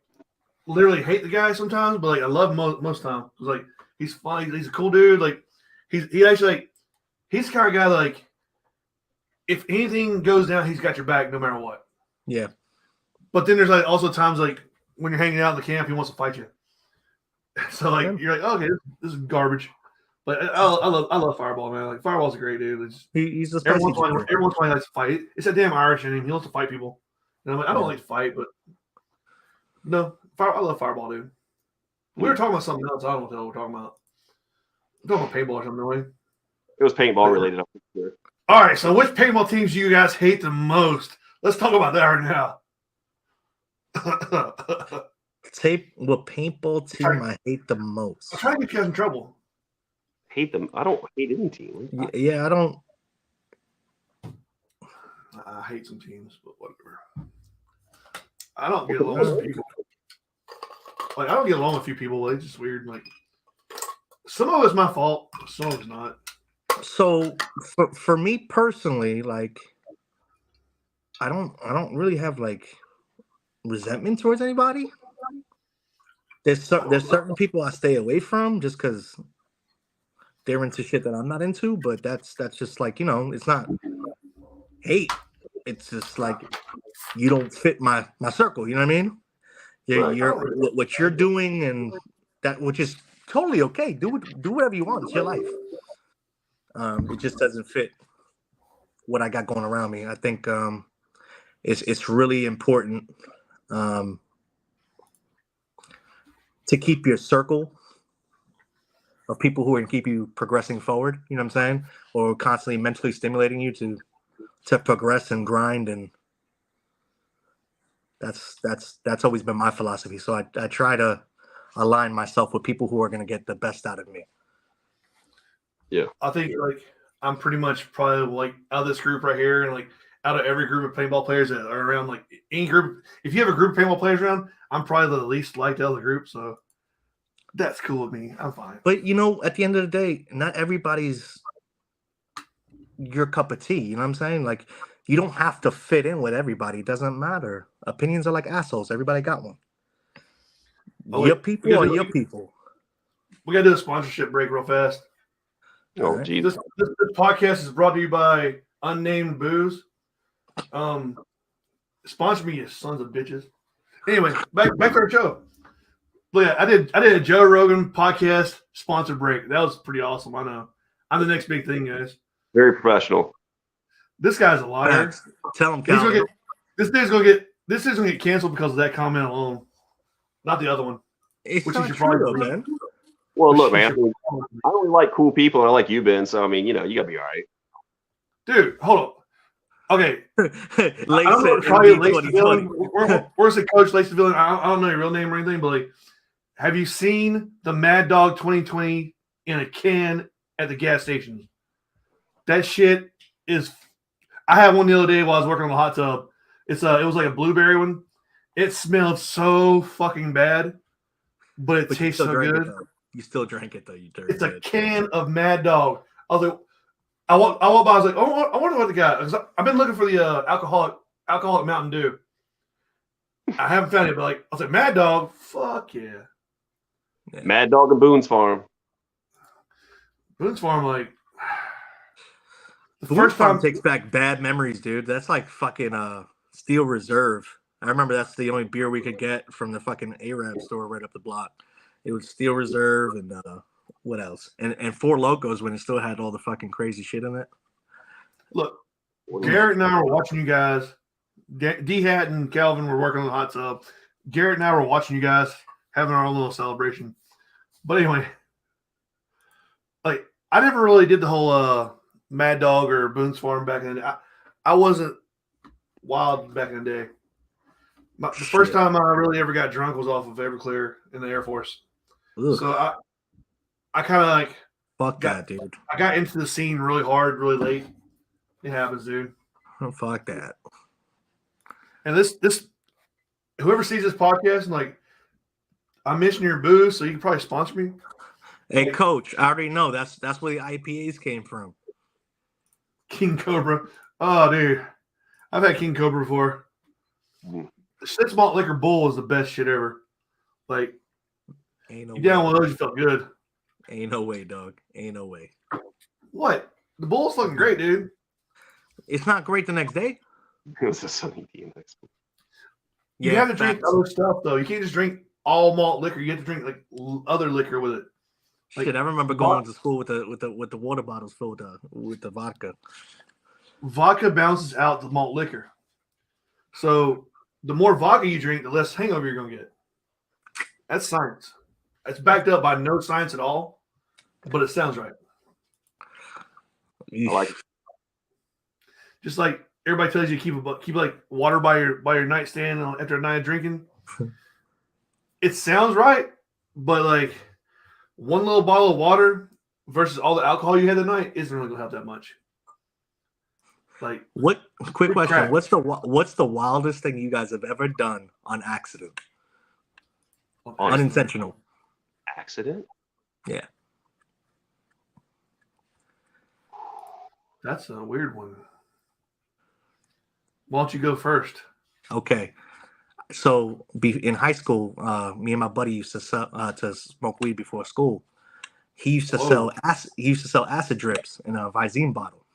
literally hate the guy sometimes, but like I love him most times. It's like he's fun. He's a cool dude. Like he actually like he's the kind of guy that, like if anything goes down, he's got your back no matter what. Yeah. But then there's like also times like when you're hanging out in the camp, he wants to fight you. So like you're like, okay, this is garbage. But I love Fireball, man. Like Fireball's a great dude. He's a everyone's playing likes to fight. It's that damn Irish in him. He wants to fight people. And I'm like, I don't like to fight, but no, I love Fireball, dude. We were talking about something else. I don't know what the hell we're talking about. We're talking about paintball or something, right? It was paintball related. I'm sure. All right, so which paintball teams do you guys hate the most? Let's talk about that right now. What paintball team I hate the most? I'm trying to get you guys in trouble. Hate them. I don't hate any team. Yeah, I don't. I hate some teams, but whatever. I don't get along with some people. Like I don't get along with a few people. It's just weird. Like some of it's my fault, some of it's not. So for me personally, like I don't really have like resentment towards anybody. There's certain people I stay away from just because they're into shit that I'm not into, but that's just like, you know, it's not hate. It's just like you don't fit my circle, you know what I mean? You're what you're doing and that, which is totally okay. Do whatever you want. It's your life. It just doesn't fit what I got going around me. I think it's really important to keep your circle of people who are going to keep you progressing forward, you know what I'm saying? Or constantly mentally stimulating you to progress and grind. And that's always been my philosophy. So I try to align myself with people who are going to get the best out of me. Yeah. I think like I'm pretty much probably like out of this group right here and like out of every group of paintball players that are around, like any group, if you have a group of paintball players around, I'm probably the least liked out of the group. So that's cool with me. I'm fine. But you know, at the end of the day, not everybody's your cup of tea. You know what I'm saying? Like you don't have to fit in with everybody. It doesn't matter. Opinions are like assholes. Everybody got one. Your people are your people. We gotta do a sponsorship break real fast. Oh, geez. This podcast is brought to you by Unnamed Booze. Sponsor me, you sons of bitches. Anyway, back to our show. But yeah, I did a Joe Rogan podcast sponsored break. That was pretty awesome. I know. I'm the next big thing, guys. Very professional. This guy's a liar. Tell him, Calvin. This is gonna get canceled because of that comment alone. Not the other one. It's which not is true, though, man. Well, look, man. I only like cool people, and I like you, Ben. So I mean, you know, you gotta be all right. Dude, hold on. Okay. Where's the coach, Lacey Villain? I don't know your real name or anything, but like, have you seen the Mad Dog 2020 in a can at the gas stations? That shit is. I had one the other day while I was working on the hot tub. It was like a blueberry one. It smelled so fucking bad, but it tastes so good. You still drank it though. You it's a can of Mad Dog. I walked by. I was like, oh, I wonder what the guy. Cause I've been looking for the alcoholic Mountain Dew. I haven't found it, but like I was like, Mad Dog, fuck yeah. Mad Dog and Boone's Farm. Boone's Farm, like the Boone's first Farm time takes back bad memories, dude. That's like fucking Steel Reserve. I remember that's the only beer we could get from the fucking Arab store right up the block. It was Steel Reserve and what else? And Four Locos when it still had all the fucking crazy shit in it. Look, Garrett and I were watching you guys. D-Hat and Calvin were working on the hot tub. Garrett and I were watching you guys having our own little celebration. But anyway, like I never really did the whole Mad Dog or Boone's Farm back in the day. I wasn't wild back in the day. The first time I really ever got drunk was off of Everclear in the Air Force. Ugh. So I kind of like fuck that, dude. I got into the scene really hard, really late. It happens, dude. Oh, fuck that. And this whoever sees this podcast and like I mentioned your booze, so you can probably sponsor me. Hey, Coach, I already know that's where the IPAs came from. King Cobra. Oh, dude, I've had King Cobra before. The 6 malt liquor bull is the best shit ever. Like, ain't no you down way. one of those, you felt good. Ain't no way, dog. Ain't no way. What? The bull's fucking great, dude. It's not great the next day. It was a sunny day next week. You have to drink other stuff though. You can't just drink all malt liquor. You have to drink like other liquor with it. Like, shit, I remember going to school with the water bottles filled with the vodka. Vodka balances out the malt liquor. So the more vodka you drink, the less hangover you're gonna get. That's science. It's backed up by no science at all, but it sounds right. I like it. Just like everybody tells you to keep like water by your nightstand after a night of drinking. It sounds right, but like one little bottle of water versus all the alcohol you had that night isn't really gonna help that much. Like what? Quick question: crack. What's the wildest thing you guys have ever done on accident? Unintentional. Accident? Yeah. That's a weird one. Why don't you go first? Okay. So in high school, me and my buddy used to smoke weed before school. He used to sell acid drips in a Visine bottle.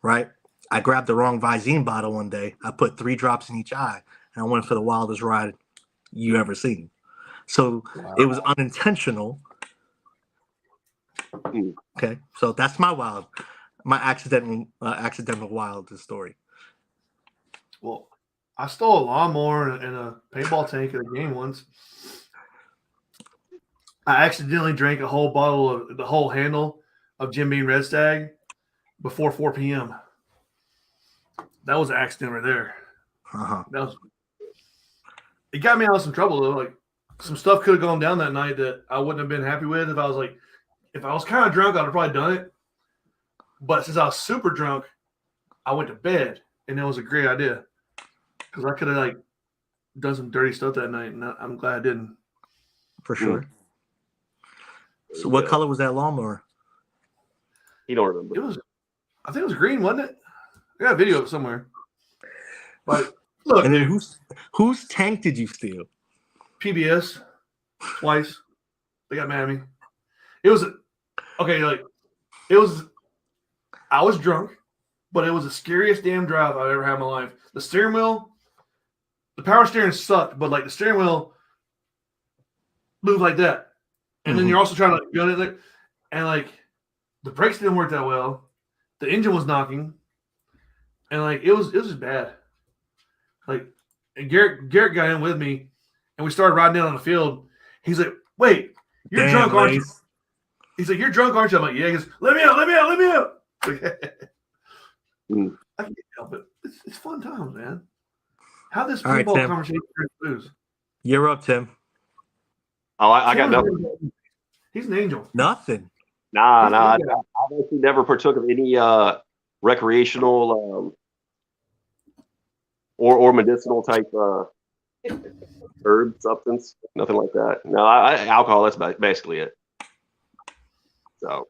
Right? I grabbed the wrong Visine bottle one day. I put 3 drops in each eye, and I went for the wildest ride you ever seen. So It was unintentional. Okay, so that's my accidental wildest story. Well, I stole a lawnmower and a paintball tank at a game once. I accidentally drank a whole bottle of the whole handle of Jim Beam Red Stag before 4 p.m. That was an accident right there. It got me out of some trouble though. Like some stuff could have gone down that night that I wouldn't have been happy with if I was kind of drunk, I'd have probably done it. But since I was super drunk, I went to bed, and that was a great idea because I could have like done some dirty stuff that night, and I'm glad I didn't. For sure. So, what color was that lawnmower? You don't remember? I think it was green, wasn't it? I got a video of it somewhere. But look, and then whose tank did you steal? PBS twice. They got mad at me. It was I was drunk, but it was the scariest damn drive I've ever had in my life. The steering wheel, the power steering sucked, but like the steering wheel moved like that. And then you're also trying to gun it, and like the brakes didn't work that well. The engine was knocking, and like it was just bad. Like, and Garrett got in with me, and we started riding down on the field. He's like, "Wait, you're drunk, aren't you?" He's like, "You're drunk, aren't you?" I'm like, "Yeah." He goes, "Let me out! I can't help it. It's fun times, man. How this football conversation lose? You're up, Tim. Oh, I got nothing. He's an angel. Nothing. Nah. I've actually never partook of any recreational or medicinal type herb substance. Nothing like that. No, alcohol. That's basically it. So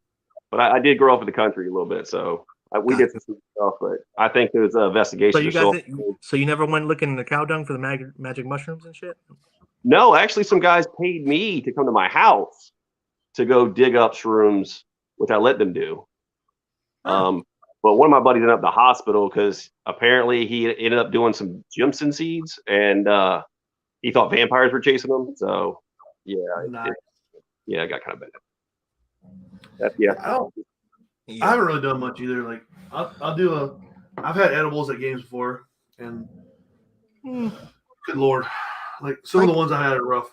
But I did grow up in the country a little bit, so we did some stuff. But I think there's an investigation. So you guys, so you never went looking in the cow dung for the magic mushrooms and shit? No, actually, some guys paid me to come to my house to go dig up shrooms, which I let them do. But one of my buddies ended up in the hospital because apparently he ended up doing some Jimson seeds, and he thought vampires were chasing him. So yeah, it got kind of bad. I haven't really done much either. Like I've had edibles at games before, and good Lord, like some of the ones I had are rough.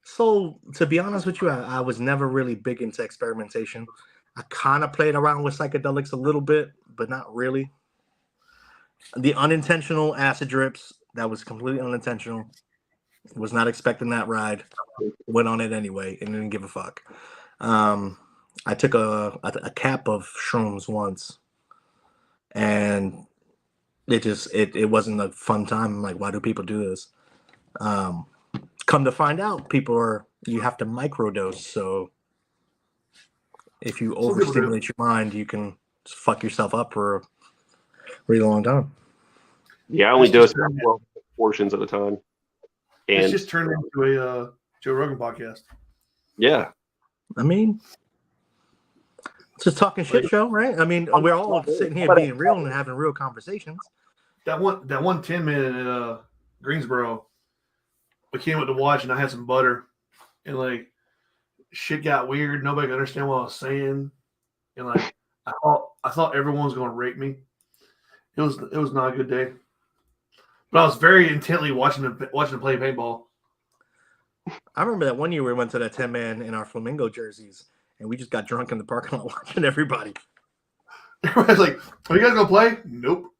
So to be honest with you, I was never really big into experimentation. I kind of played around with psychedelics a little bit, but not really. The unintentional acid drips, that was completely unintentional. Was not expecting that ride. Went on it anyway and didn't give a fuck. I took a cap of shrooms once, and it wasn't a fun time. I'm like, why do people do this? Come to find out, you have to microdose. So if you overstimulate your mind, you can fuck yourself up for a really long time. Yeah, I only dose 12 portions at a time. And it's just turned into a Joe Rogan podcast. Yeah. I mean, it's just talking shit show, right? I mean, we're all sitting here being real and having real conversations. That one 10 minute at Greensboro, we came up to watch, and I had some butter, and like shit got weird. Nobody could understand what I was saying, and like I thought everyone was going to rape me. It was not a good day, but I was very intently watching them play paintball. I remember that one year we went to that 10-man in our Flamingo jerseys, and we just got drunk in the parking lot watching everybody. Everybody's like, "Are you guys gonna play?" Nope.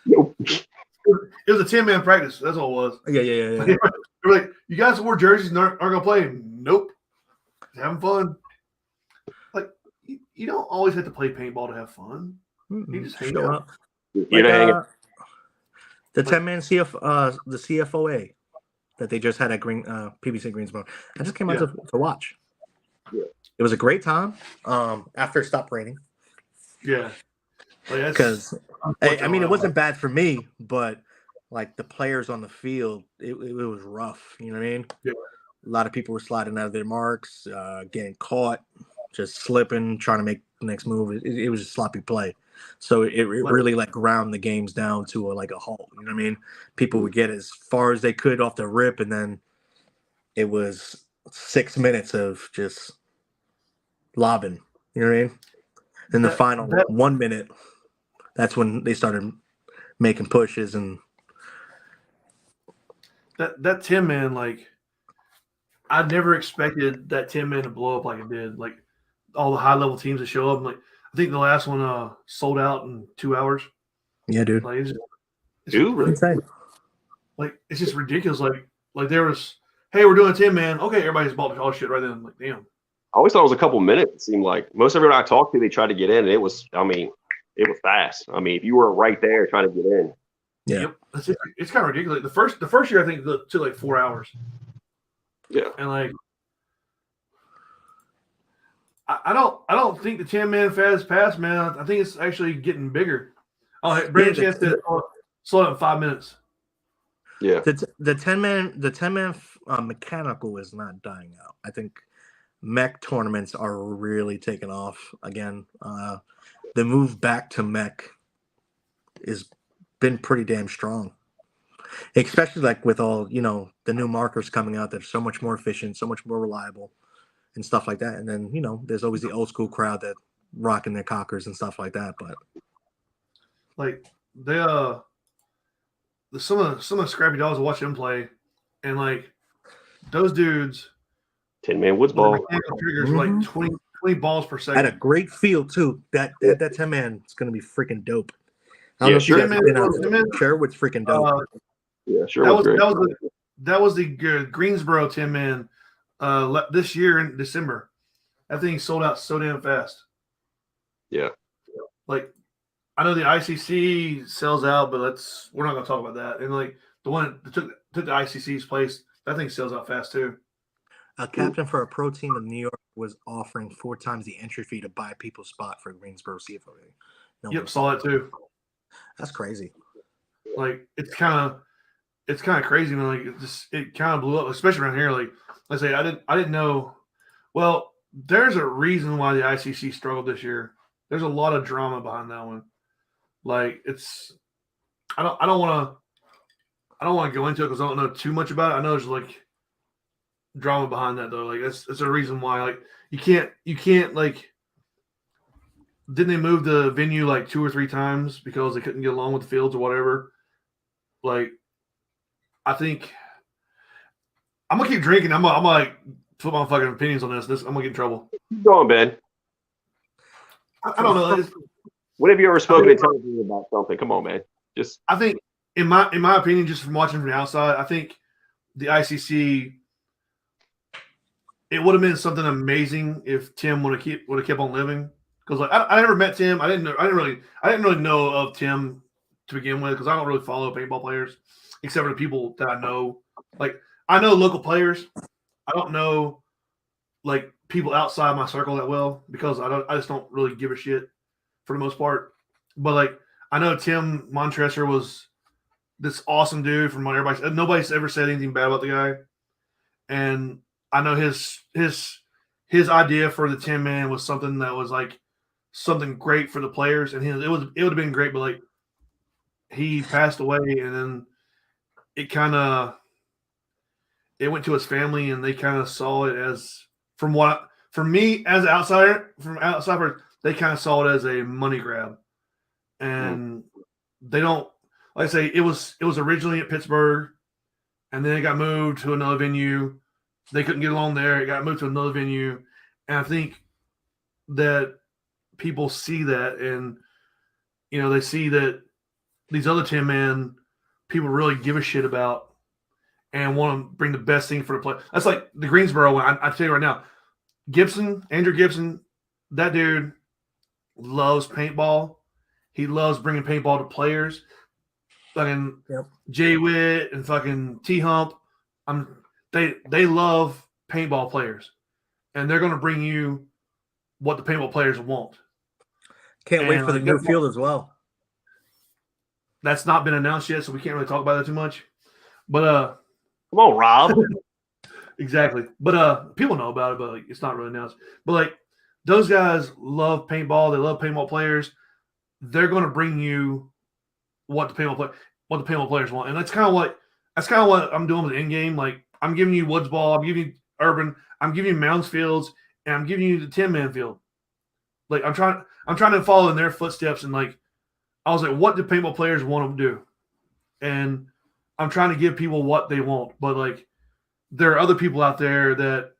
It was a 10-man practice. That's all it was. Yeah. They were like, "You guys wore jerseys and aren't gonna play?" Nope. Having fun. Like you don't always have to play paintball to have fun. You just hang out. The 10-man the CFOA that they just had at PBC Greensboro. I just came out to watch. Yeah. It was a great time. After it stopped raining. Yeah. Because I mean, it wasn't bad for me, but like the players on the field, it was rough. You know what I mean? Yeah. A lot of people were sliding out of their marks, getting caught, just slipping, trying to make the next move. It was a sloppy play. So it really like ground the games down to a halt. You know what I mean? People would get as far as they could off the rip, and then it was 6 minutes of just lobbing. You know what I mean? In the final 1 minute, that's when they started making pushes. And that 10-man, like I never expected that 10-man to blow up like it did. Like all the high level teams that show up, like I think the last one sold out in 2 hours. Yeah, dude. Like it's really insane. Like it's just ridiculous. Like there was, hey, we're doing a 10-man. Okay, everybody's bought all shit right then. I'm like, damn. I always thought it was a couple minutes. It seemed like most everyone I talked to, they tried to get in, and it was fast. I mean, if you were right there trying to get in, yeah, yep. It's kind of ridiculous. The first year I think it took like 4 hours. Yeah, and like I don't think the 10-man fad is past, man. I think it's actually getting bigger. Oh, Brandon Chance did slow down 5 minutes. Yeah, the 10-man mechanical is not dying out. I think mech tournaments are really taking off again. The move back to mech has been pretty damn strong, especially like with all the new markers coming out that are so much more efficient, so much more reliable, and stuff like that. And then there's always the old school crowd that rocking their cockers and stuff like that. But like some of the scrappy dogs, I watch them play, and like those dudes. 10-man woods ball. Triggers were like 20 balls per second. At a great feel too. That 10-man is going to be freaking dope. I don't know if you guys have been out there. Sherwood's freaking dope. Yeah, sure. That was the Greensboro 10-man this year in December. That thing sold out so damn fast. Yeah. Like I know the ICC sells out, but we're not going to talk about that. And like the one that took the ICC's place, that thing sells out fast too. A captain for a pro team in New York was offering 4 times the entry fee to buy people's spot for Greensboro CFL. Yep, saw that too. That's crazy. Like it's kind of crazy, man. Like it kind of blew up, especially around here. Like I say, I didn't know. Well, there's a reason why the ICC struggled this year. There's a lot of drama behind that one. Like I don't want to go into it because I don't know too much about it. I know there's like drama behind that though. Like that's a reason why. Like you can't like. Didn't they move the venue like 2 or 3 times because they couldn't get along with the fields or whatever? Like, I think I'm gonna keep drinking. I'm gonna like put my fucking opinions on this. I'm gonna get in trouble. Keep going, Ben. I don't know. When have you ever spoken intelligently about something? Come on, man. I think in my opinion, just from watching from the outside, I think the ICC it would have been something amazing if Tim would have kept on living. Because like I never met Tim. I didn't really know of Tim to begin with because I don't really follow paintball players except for the people that I know. Like I know local players. I don't know like people outside my circle that well because I just don't really give a shit for the most part. But like I know Tim Montresor was this awesome dude from what everybody said. Nobody's ever said anything bad about the guy. And I know his idea for the 10-man was something that was like something great for the players, and it would have been great, but like he passed away, and then it went to his family, and they kind of saw it as for me as an outsider, they kind of saw it as a money grab, and they don't like I say it was originally at Pittsburgh, and then it got moved to another venue. They couldn't get along there. It got moved to another venue, and I think that people see that, and they see that these other 10-man people really give a shit about and want to bring the best thing for the play. That's like the Greensboro one. I tell you right now, Andrew Gibson, that dude loves paintball. He loves bringing paintball to players. Fucking Jay Witt and fucking T Hump. They love paintball players, and they're going to bring you what the paintball players want. Can't wait for the new field as well. That's not been announced yet, so we can't really talk about that too much. But come on, Rob. Exactly. But people know about it, but like, it's not really announced. But like those guys love paintball. They love paintball players. They're going to bring you what the paintball players want, and that's kind of what I'm doing with the end game. Like I'm giving you Woods Ball, I'm giving you Urban, I'm giving you Mounds Fields, and I'm giving you the 10-man field. Like I'm trying to follow in their footsteps, and like I was like, what do paintball players want to do? And I'm trying to give people what they want, but like there are other people out there that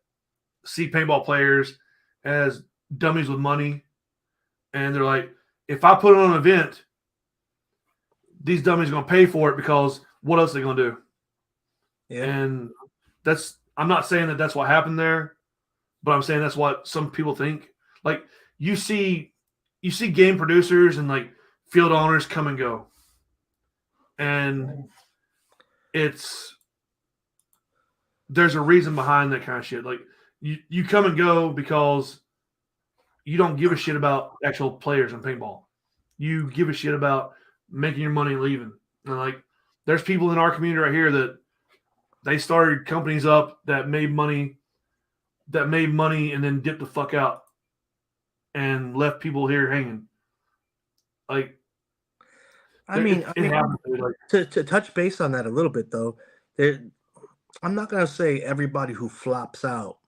see paintball players as dummies with money, and they're like, if I put on an event, these dummies are going to pay for it because what else are they going to do? Yeah. And I'm not saying that that's what happened there, but I'm saying that's what some people think. Like you see game producers and like field owners come and go, and there's a reason behind that kind of shit. Like you come and go because you don't give a shit about actual players in paintball. You give a shit about making your money and leaving. And like there's people in our community right here that they started companies up that made money and then dipped the fuck out and left people here hanging. Like to touch base on that a little bit though, I'm not gonna say everybody who flops out,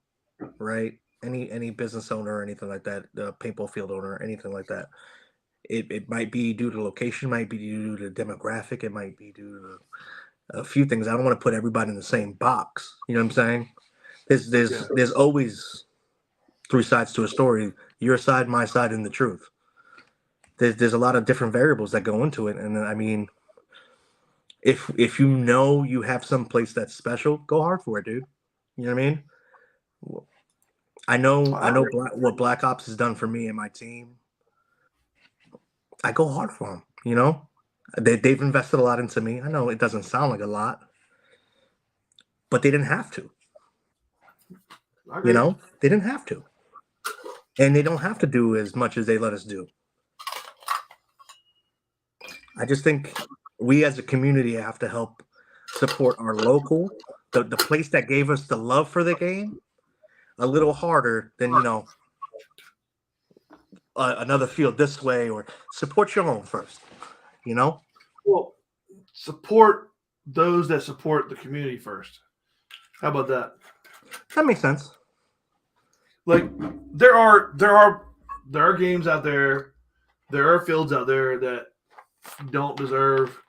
right? Any business owner or anything like that, paintball field owner or anything like that. It might be due to location, might be due to demographic, it might be due to a few things. I don't want to put everybody in the same box. You know what I'm saying? There's always 3 sides to a story. Your side, my side, and the truth. There's a lot of different variables that go into it. And I mean, if you know you have some place that's special, go hard for it, dude. You know what I mean? I know what Black Ops has done for me and my team. I go hard for them, you know? They've invested a lot into me. I know it doesn't sound like a lot, but they didn't have to. You know, they didn't have to. And they don't have to do as much as they let us do. I just think we as a community have to help support our local, the place that gave us the love for the game, a little harder than, you know, another field this way, or support your own first, you know? Well, support those that support the community first. How about that? That makes sense. Like there are games out there, there are fields out there that don't deserve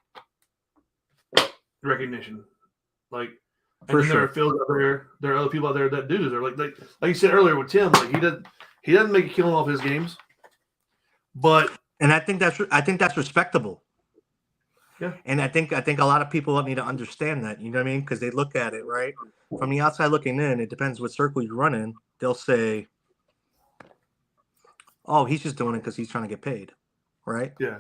recognition. Like, and there are fields out there, there are other people out there that do deserve. Like you said earlier with Tim, like he doesn't make a killing off his games, but I think that's respectable. Yeah, and I think a lot of people need to understand that. You know what I mean? Because they look at it right from the outside looking in. It depends what circle you run in. They'll say, "Oh, he's just doing it because he's trying to get paid," right? Yeah.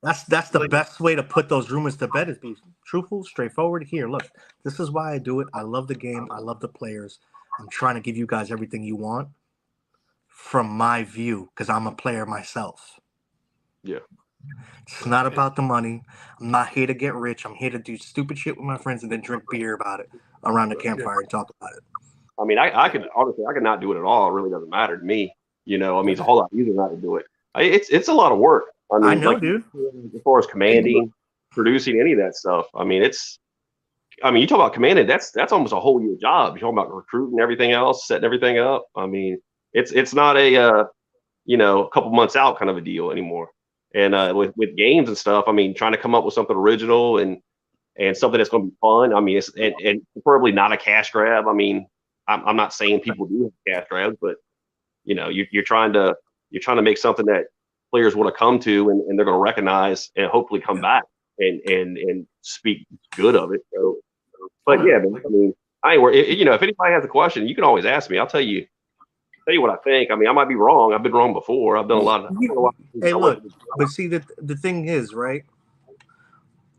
That's the best way to put those rumors to bed, is be truthful, straightforward. Here, look, this is why I do it. I love the game. I love the players. I'm trying to give you guys everything you want from my view, because I'm a player myself. Yeah. It's not about the money. I'm not here to get rich. I'm here to do stupid shit with my friends and then drink beer about it around the campfire and talk about it. I mean, I could honestly, I could not do it at all. It really doesn't matter to me. You know, I mean, it's a whole lot easier not to do it. It's a lot of work. I mean, I know, dude. As far as commanding, producing, any of that stuff. I mean, you talk about commanding. That's almost a whole year job. You're talking about recruiting, everything else, setting everything up. I mean, it's not a a couple months out kind of a deal anymore. And with games and stuff, I mean, trying to come up with something original and something that's going to be fun. I mean, and preferably not a cash grab. I mean, I'm not saying people do have cash grabs, but you're trying to make something that players want to come to and they're going to recognize and hopefully come back and speak good of it. So, but yeah, I mean, if anybody has a question, you can always ask me. I'll tell you what I think. I mean, I might be wrong. I've been wrong before. I've done a lot of Hey, look, but see, the thing is, right?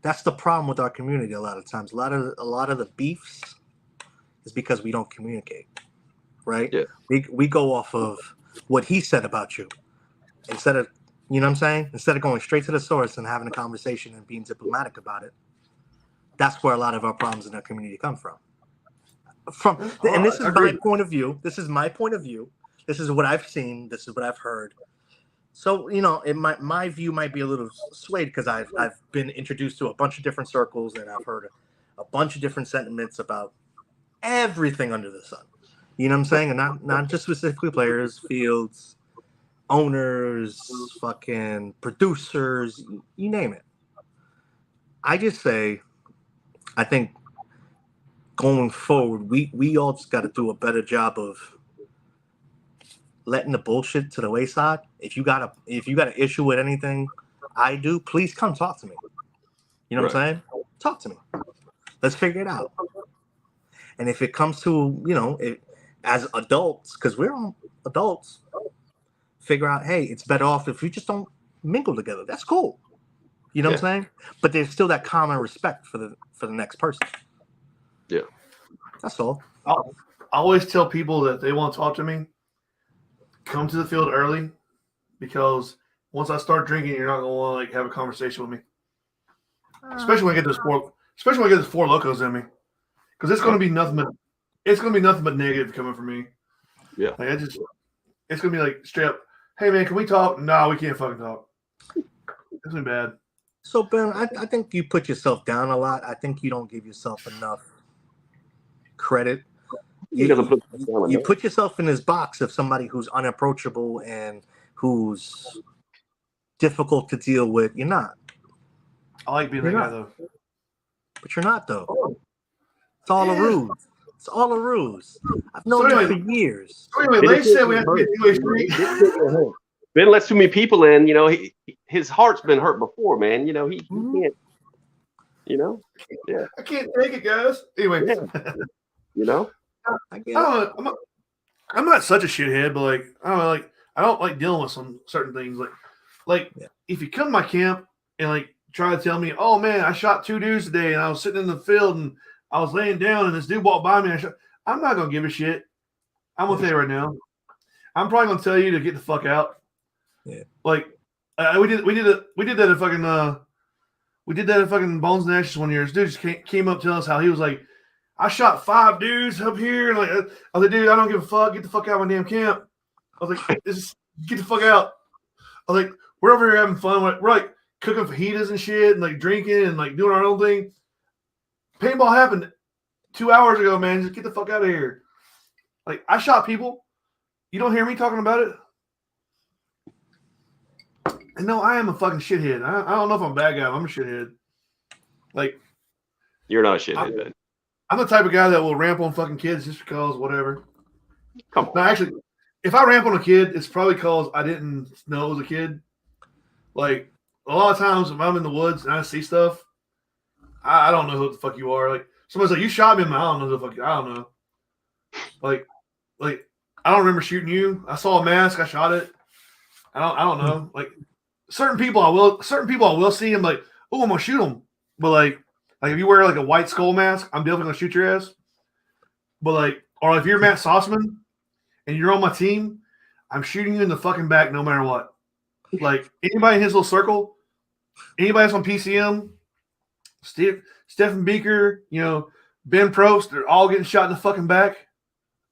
That's the problem with our community. A lot of times, a lot of the beefs is because we don't communicate, right? Yeah. We go off of what he said about you instead of, you know what I'm saying? Instead of going straight to the source and having a conversation and being diplomatic about it. That's where a lot of our problems in our community come from. And this is my point of view. This is my point of view. This is what I've seen. This is what I've heard. So, my view might be a little swayed because I've been introduced to a bunch of different circles and I've heard a bunch of different sentiments about everything under the sun. You know what I'm saying? And not just specifically players, fields, owners, fucking producers, you name it. I just say, I think going forward, we all just got to do a better job of letting the bullshit to the wayside. If you got an issue with anything I do, please come talk to me. You know what I'm saying? Talk to me. Let's figure it out. And if it comes to, as adults, because we're all adults, figure out, hey, it's better off if we just don't mingle together. That's cool. You know what I'm saying? But there's still that common respect for the next person. Yeah. That's all. I always tell people that they want to talk to me, come to the field early, because once I start drinking, you're not going to have a conversation with me. Especially when I get those four locos in me, because it's going to be nothing but negative coming from me. Yeah. Like it's going to be like straight up, hey man, can we talk? No, we can't fucking talk. It's been bad. So Ben, I think you put yourself down a lot. I think you don't give yourself enough credit. You put yourself in this box of somebody who's unapproachable and who's difficult to deal with. You're not. I like being that guy though. But you're not though. It's all a ruse. It's all a ruse. I've known you for years. So anyway, Lane said we have to get 2-way street. Ben lets too many people in. His heart's been hurt before, man. He can't. Yeah. I can't take it, guys. Anyway, I'm not such a shithead, but I don't like dealing with some certain things. If you come to my camp and try to tell me, oh man, I shot 2 dudes today and I was sitting in the field and I was laying down and this dude walked by me and I'm not gonna give a shit. I'm gonna tell you right now. I'm probably gonna tell you to get the fuck out. Yeah. Like we did that in fucking Bones and Ashes one year. This dude just came up telling us how he was like, I shot 5 dudes up here, and like I was like, dude, I don't give a fuck. Get the fuck out of my damn camp. I was like, get the fuck out. I was like, we're over here having fun. We're like cooking fajitas and shit, and like drinking and like doing our own thing. Paintball happened 2 hours ago, man. Just get the fuck out of here. Like, I shot people. You don't hear me talking about it? And no, I am a fucking shithead. I don't know if I'm a bad guy. I'm a shithead. Like, you're not a shithead, man. I'm the type of guy that will ramp on fucking kids just because whatever. Come on. No, actually, if I ramp on a kid, it's probably because I didn't know it was a kid. Like, a lot of times when I'm in the woods and I see stuff, I don't know who the fuck you are. Like, somebody's like, you shot me, I don't know who the fuck I don't know. Like, I don't remember shooting you. I saw a mask, I shot it. I don't know. Like, certain people I will see and like, oh, I'm gonna shoot them. But like if you wear like a white skull mask, I'm definitely gonna shoot your ass. But like, or if you're Matt Sossman and you're on my team, I'm shooting you in the fucking back no matter what. Like, anybody in his little circle, anybody that's on PCM, Stephen Beaker, Ben Probst, they're all getting shot in the fucking back.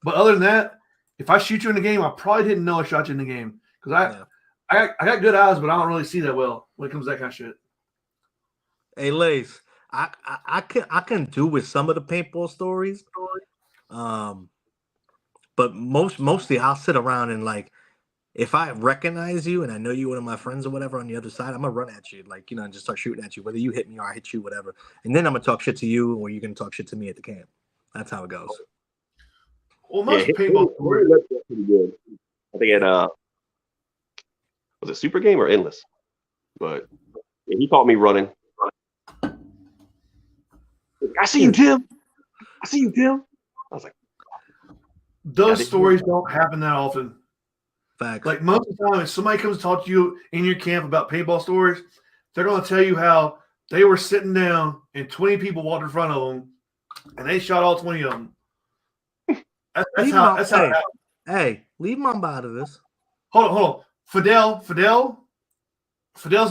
But other than that, if I shoot you in the game, I probably didn't know I shot you in the game. Because I got good eyes, but I don't really see that well when it comes to that kind of shit. Hey, Lace, I can do with some of the paintball stories. But mostly I'll sit around and like, if I recognize you and I know you one of my friends or whatever on the other side, I'm gonna run at you, like, and just start shooting at you, whether you hit me or I hit you, whatever. And then I'm gonna talk shit to you, or you're gonna talk shit to me at the camp. That's how it goes. Well, most paintball stories are pretty good. I think was it Super Game or Endless? But yeah, he caught me running. I see you, Tim. I was like, those stories don't happen that often. Facts. Like, most of the time, if somebody comes to talk to you in your camp about paintball stories, they're going to tell you how they were sitting down and 20 people walked in front of them, and they shot all 20 of them. That's how it happened. Hey, leave Mamba out of this. Hold on. Fidel's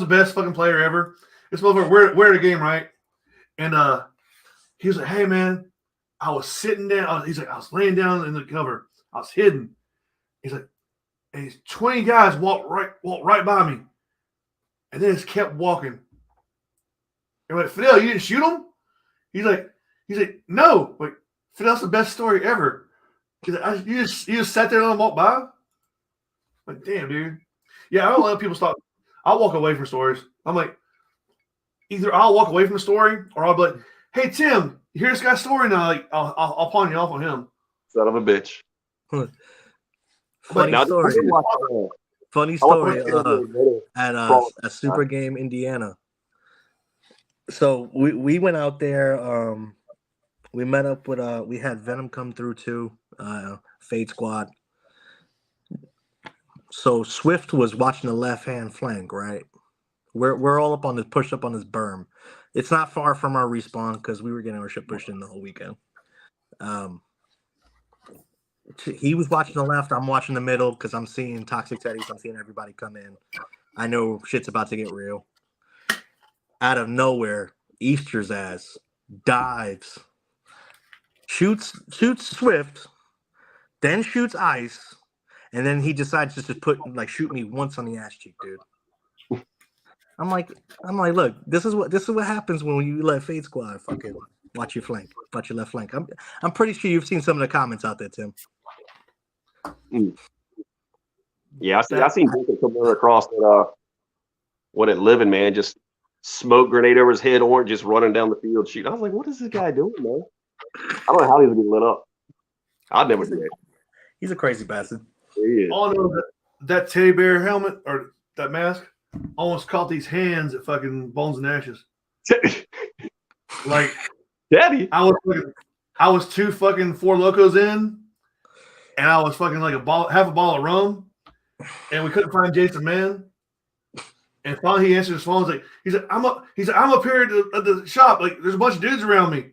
the best fucking player ever. This motherfucker, we're at a game, right? And he was like, hey, man, I was sitting down. He's like, I was laying down in the cover. I was hidden. He's like, and these 20 guys walked right by me. And then just kept walking. And like, Fidel, you didn't shoot him? He's like, no. Like, Fidel's the best story ever. He's like, you just sat there and let him walk by? Like, damn, dude. Yeah, I don't let people stop. I'll walk away from stories. I'm like, either I'll walk away from the story, or I'll be like, hey, Tim, you hear this guy's story now? Like, I'll pawn you off on him. Son of a bitch. Funny story at Super Game, Indiana. So we went out there. We met up with we had Venom come through too. Fade Squad. So Swift was watching the left hand flank, right? We're all pushed up on this berm. It's not far from our respawn because we were getting our shit pushed in the whole weekend. He was watching the left. I'm watching the middle because I'm seeing Toxic Teddies. I'm seeing everybody come in. I know shit's about to get real. Out of nowhere, Easter's ass dives, shoots Swift, then shoots Ice, and then he decides just to shoot me once on the ass cheek, dude. I'm like, look, this is what happens when you let Fade Squad fucking watch your left flank. I'm pretty sure you've seen some of the comments out there, Tim. Yeah, I seen Jacob come across that living, man, just smoke grenade over his head, orange, just running down the field shooting. I was like, what is this guy doing, man? I don't know how he's getting lit up. I'd never do that. He's a crazy bastard. He is. Oh no, that teddy bear helmet or that mask almost caught these hands at fucking Bones and Ashes. Like, Daddy, I was 2 fucking Four Locos in, and I was fucking like half a bottle of rum, and we couldn't find Jason Mann. And finally, he answered his phone. He's like, I'm up here at the shop. Like, there's a bunch of dudes around me.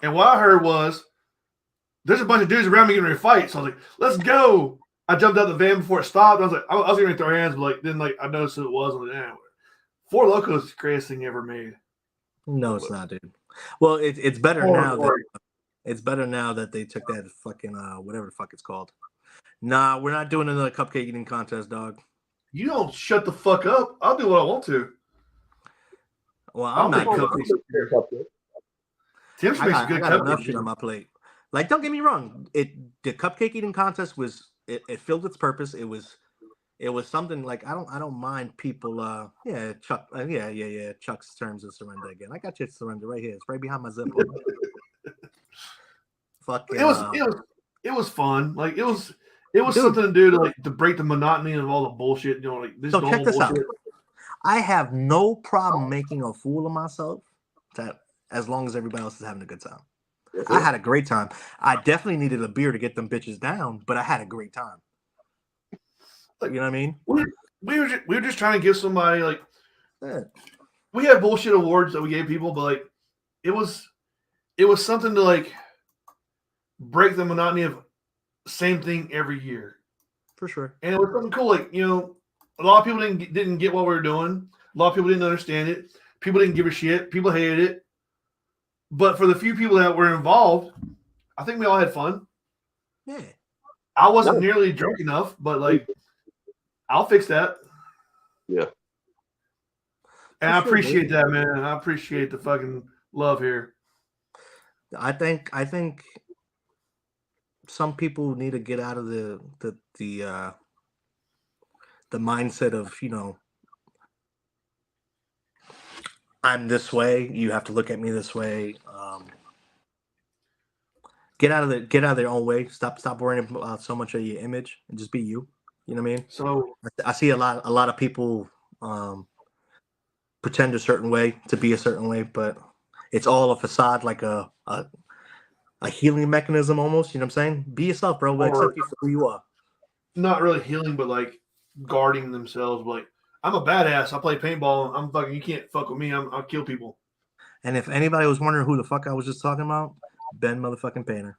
And what I heard was there's a bunch of dudes around me getting ready to fight. So I was like, let's go. I jumped out the van before it stopped. I was like, I was going to throw hands, but like then like I noticed who it was. I'm like, eh. Four Locos is the greatest thing ever made. No, it's not, dude. Well, it's better now. It's better now that they took that fucking whatever the fuck it's called. Nah, we're not doing another cupcake eating contest, dog. You don't shut the fuck up. I'll do what I want to. Well, I'm not cupcakes. Tim's makes a good got enough cupcake. shit on my plate. Like, don't get me wrong. The cupcake eating contest was it filled its purpose. It was something like I don't mind people. Chuck. Chuck's terms of surrender again. I got your surrender right here. It's right behind my zipper. Fucking. It was fun. Like it was something to do to break the monotony of all the bullshit. You know, like this. So check this bullshit. out. I have no problem making a fool of myself. As long as everybody else is having a good time. I had a great time. I definitely needed a beer to get them bitches down, but I had a great time. Like, you know what I mean? We were just trying to give somebody like we had bullshit awards that we gave people, but like it was something to like break the monotony of same thing every year. For sure. And it was something cool. Like, you know, a lot of people didn't get what we were doing. A lot of people didn't understand it. People didn't give a shit. People hated it. But for the few people that were involved, I think we all had fun. Yeah. I wasn't nearly drunk enough, but like, I'll fix that. Yeah. And I appreciate that, man. I appreciate the fucking love here. I think some people need to get out of the mindset of, you know, I'm this way. You have to look at me this way. Get out of their own way. Stop worrying about so much of your image and just be you. You know what I mean? So I see a lot of people pretend a certain way to be a certain way, but it's all a facade, like a healing mechanism almost. You know what I'm saying? Be yourself, bro. We'll accept you for who you are. Not really healing, but like guarding themselves. Like, I'm a badass. I play paintball. I'm fucking. You can't fuck with me. I'll kill people. And if anybody was wondering who the fuck I was just talking about, Ben motherfucking Painter.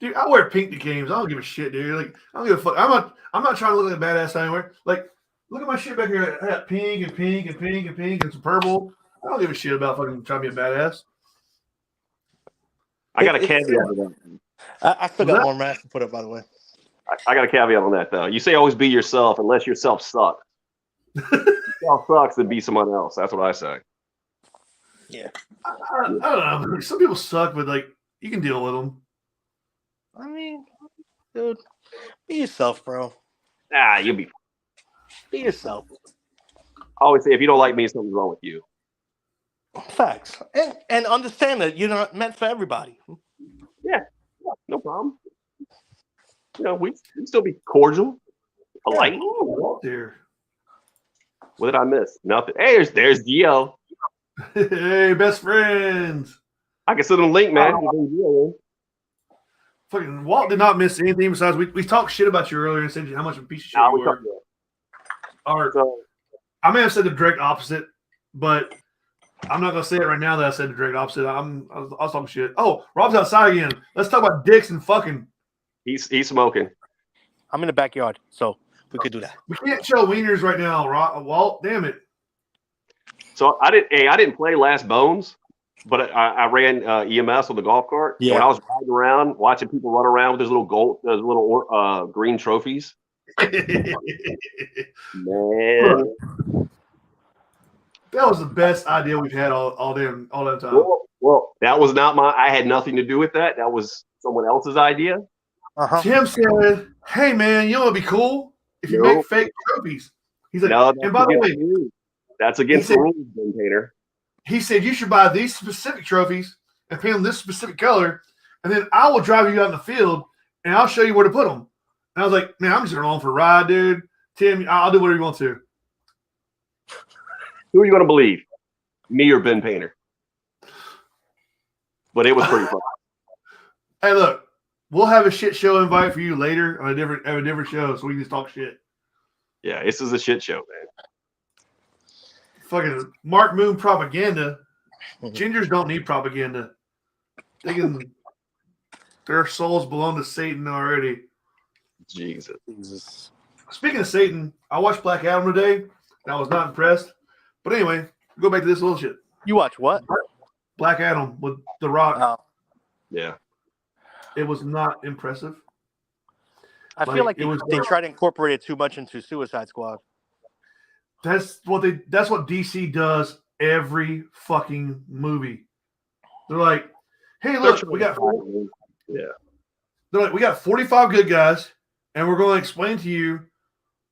Dude, I wear pink to games. I don't give a shit, dude. Like, I don't give a fuck. I'm not trying to look like a badass anywhere. Like, look at my shit back here. I got pink and pink and pink and pink and some purple. I don't give a shit about fucking trying to be a badass. I got a caveat to that. I still got more masks to put up, by the way. I got a caveat on that, though. You say always be yourself unless yourself sucks. If yourself sucks, then be someone else. That's what I say. Yeah. I don't know. Some people suck, but like, you can deal with them. I mean, dude, be yourself, bro. Nah, you'll be fine. Be yourself. I always say, if you don't like me, something's wrong with you. Facts. And understand that you're not meant for everybody. Yeah, no problem. You know, we still be cordial, polite. Oh, dear. What did I miss? Nothing. Hey, there's Gio. Hey, best friends. I can send him a link, man. Fucking Walt did not miss anything besides we talked shit about you earlier and said how much of a piece of shit you were. I may have said the direct opposite, but I'm not gonna say it right now that I said the direct opposite. I was talking shit. Oh, Rob's outside again. Let's talk about dicks and fucking. He's smoking. I'm in the backyard, so we could do that. We can't show wieners right now, Walt. Damn it. So I didn't play Last Bones, but I ran EMS on the golf cart. Yeah. When I was riding around, watching people run around with those little green trophies. Man, that was the best idea we've had all that time. Well, that was not I had nothing to do with that. That was someone else's idea. Tim said, "Hey man, you know what'd be cool if you make fake trophies." He's like, no, and by the way, that's against the rules, Ben Painter. He said you should buy these specific trophies and paint them this specific color, and then I will drive you out in the field and I'll show you where to put them. And I was like, man, I'm just along for a ride, dude. Tim, I'll do whatever you want to. Who are you going to believe, me or Ben Painter? But it was pretty fun. Hey, look, we'll have a shit show invite for you later on a different show, so we can just talk shit. Yeah, this is a shit show, man. Fucking Mark Moon propaganda. Gingers don't need propaganda. They can. Their souls belong to Satan already. Jesus. Speaking of Satan, I watched Black Adam today, and I was not impressed. But anyway, go back to this little shit. You watch what? Black Adam with The Rock. Yeah. It was not impressive. I feel like they try to incorporate it too much into Suicide Squad. That's what DC does every fucking movie. They're like, hey, look, we got They're like, we got 45 good guys, and we're going to explain to you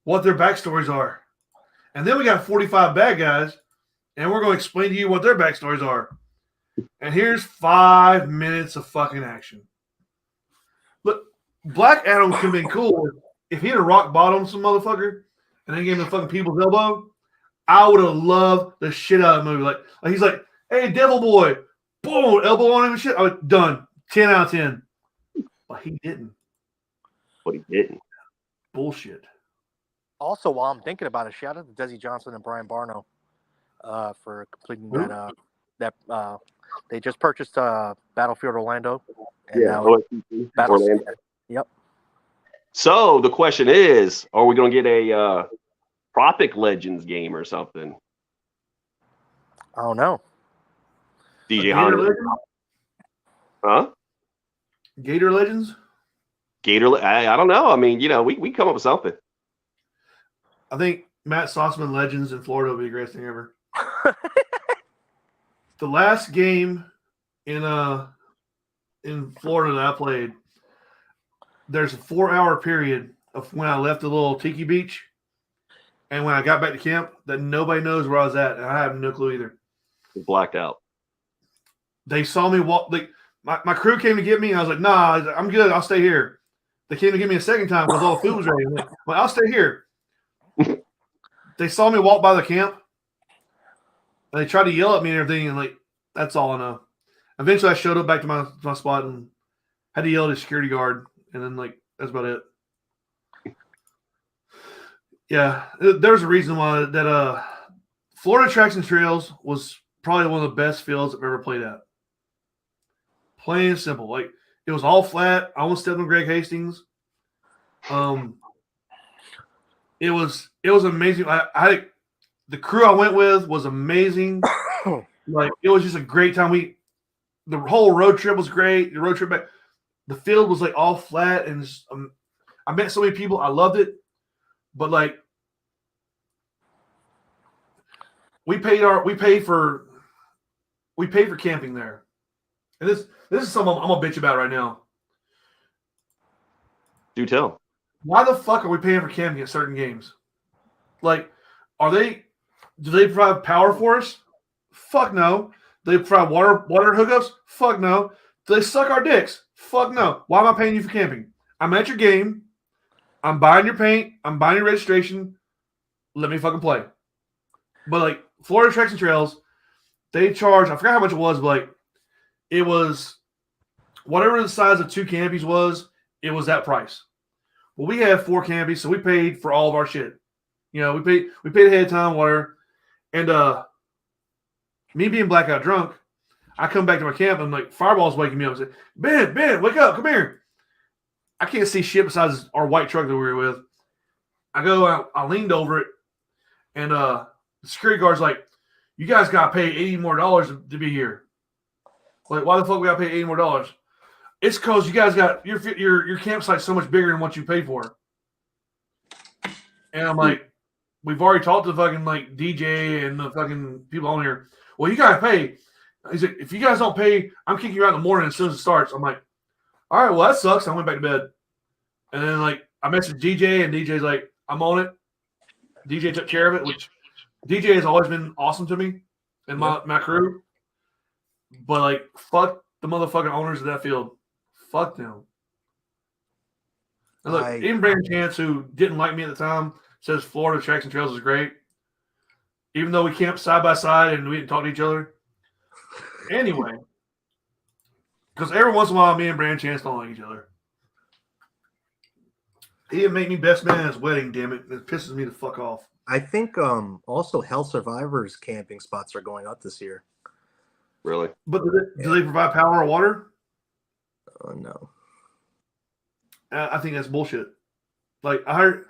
what their backstories are. And then we got 45 bad guys, and we're going to explain to you what their backstories are. And here's 5 minutes of fucking action. Look, Black Adam could have been cool if he had rock bottom some motherfucker and then gave him the fucking people's elbow. I would have loved the shit out of the movie. Like he's like, hey, Devil Boy, boom, elbow on him and shit. I was done. 10 out of 10. But he didn't. Bullshit. Also, while I'm thinking about it, shout out to Desi Johnson and Brian Barno for completing that. They just purchased Battlefield Orlando. And Orlando. Yep. So the question is, are we going to get a Tropic Legends game or something? I don't know. DJ Honda. Huh? Gator Legends? I don't know. I mean, we come up with something. I think Matt Sossman Legends in Florida would be the greatest thing ever. The last game in Florida that I played, there's a 4-hour period of when I left the little tiki beach and when I got back to camp that nobody knows where I was at, and I have no clue either. You're blacked out. They saw me walk. Like my crew came to get me, and I was like, "Nah, I'm good. I'll stay here." They came to get me a second time because all the food was ready. I'm like, I'll stay here. They saw me walk by the camp, and they tried to yell at me and everything, and like that's all I know. Eventually, I showed up back to my spot and had to yell at the security guard, and then like that's about it. Yeah, there's a reason why that Florida Tracks and Trails was probably one of the best fields I've ever played at. Plain and simple, like it was all flat. I almost stepped on Greg Hastings. It was amazing. The crew I went with was amazing. Like it was just a great time. The whole road trip was great. The road trip back, the field was like all flat, and just, I met so many people. I loved it, but like we paid for camping there, and this is something I'm gonna bitch about right now. Do tell. Why the fuck are we paying for camping at certain games? Like, do they provide power for us? Fuck no. Do they provide water hookups? Fuck no. Do they suck our dicks? Fuck no. Why am I paying you for camping? I'm at your game. I'm buying your paint. I'm buying your registration. Let me fucking play. But like Florida Tracks and Trails, they charge, I forgot how much it was, but like it was whatever the size of 2 campies was, it was that price. Well, we have 4 campies, so we paid for all of our shit. We paid ahead of time, whatever. And me being blackout drunk, I come back to my camp and like Fireball's waking me up and say, Ben, wake up, come here. I can't see shit besides our white truck that we were with. I go out, I leaned over it, and the security guard's like, you guys gotta pay $80 more to be here. Like, why the fuck we gotta pay $80 more? It's because you guys got your campsite's so much bigger than what you paid for. And I'm like, we've already talked to the fucking like DJ and the fucking people on here. Well, you gotta pay. He's like, if you guys don't pay, I'm kicking you out in the morning as soon as it starts. I'm like, all right, well that sucks. I went back to bed. And then like I messaged DJ and DJ's like, I'm on it. DJ took care of it, which DJ has always been awesome to me and my crew. But like, fuck the motherfucking owners of that field. Fuck them. And look, even Brandon Chance, who didn't like me at the time, says Florida Tracks and Trails is great. Even though we camped side by side and we didn't talk to each other. Anyway. Because every once in a while, me and Brandon Chance don't like each other. He didn't make me best man at his wedding, damn it. It pisses me the fuck off. I think also Hell Survivors camping spots are going up this year. Really? But do they provide power or water? No. I think that's bullshit. Like I heard,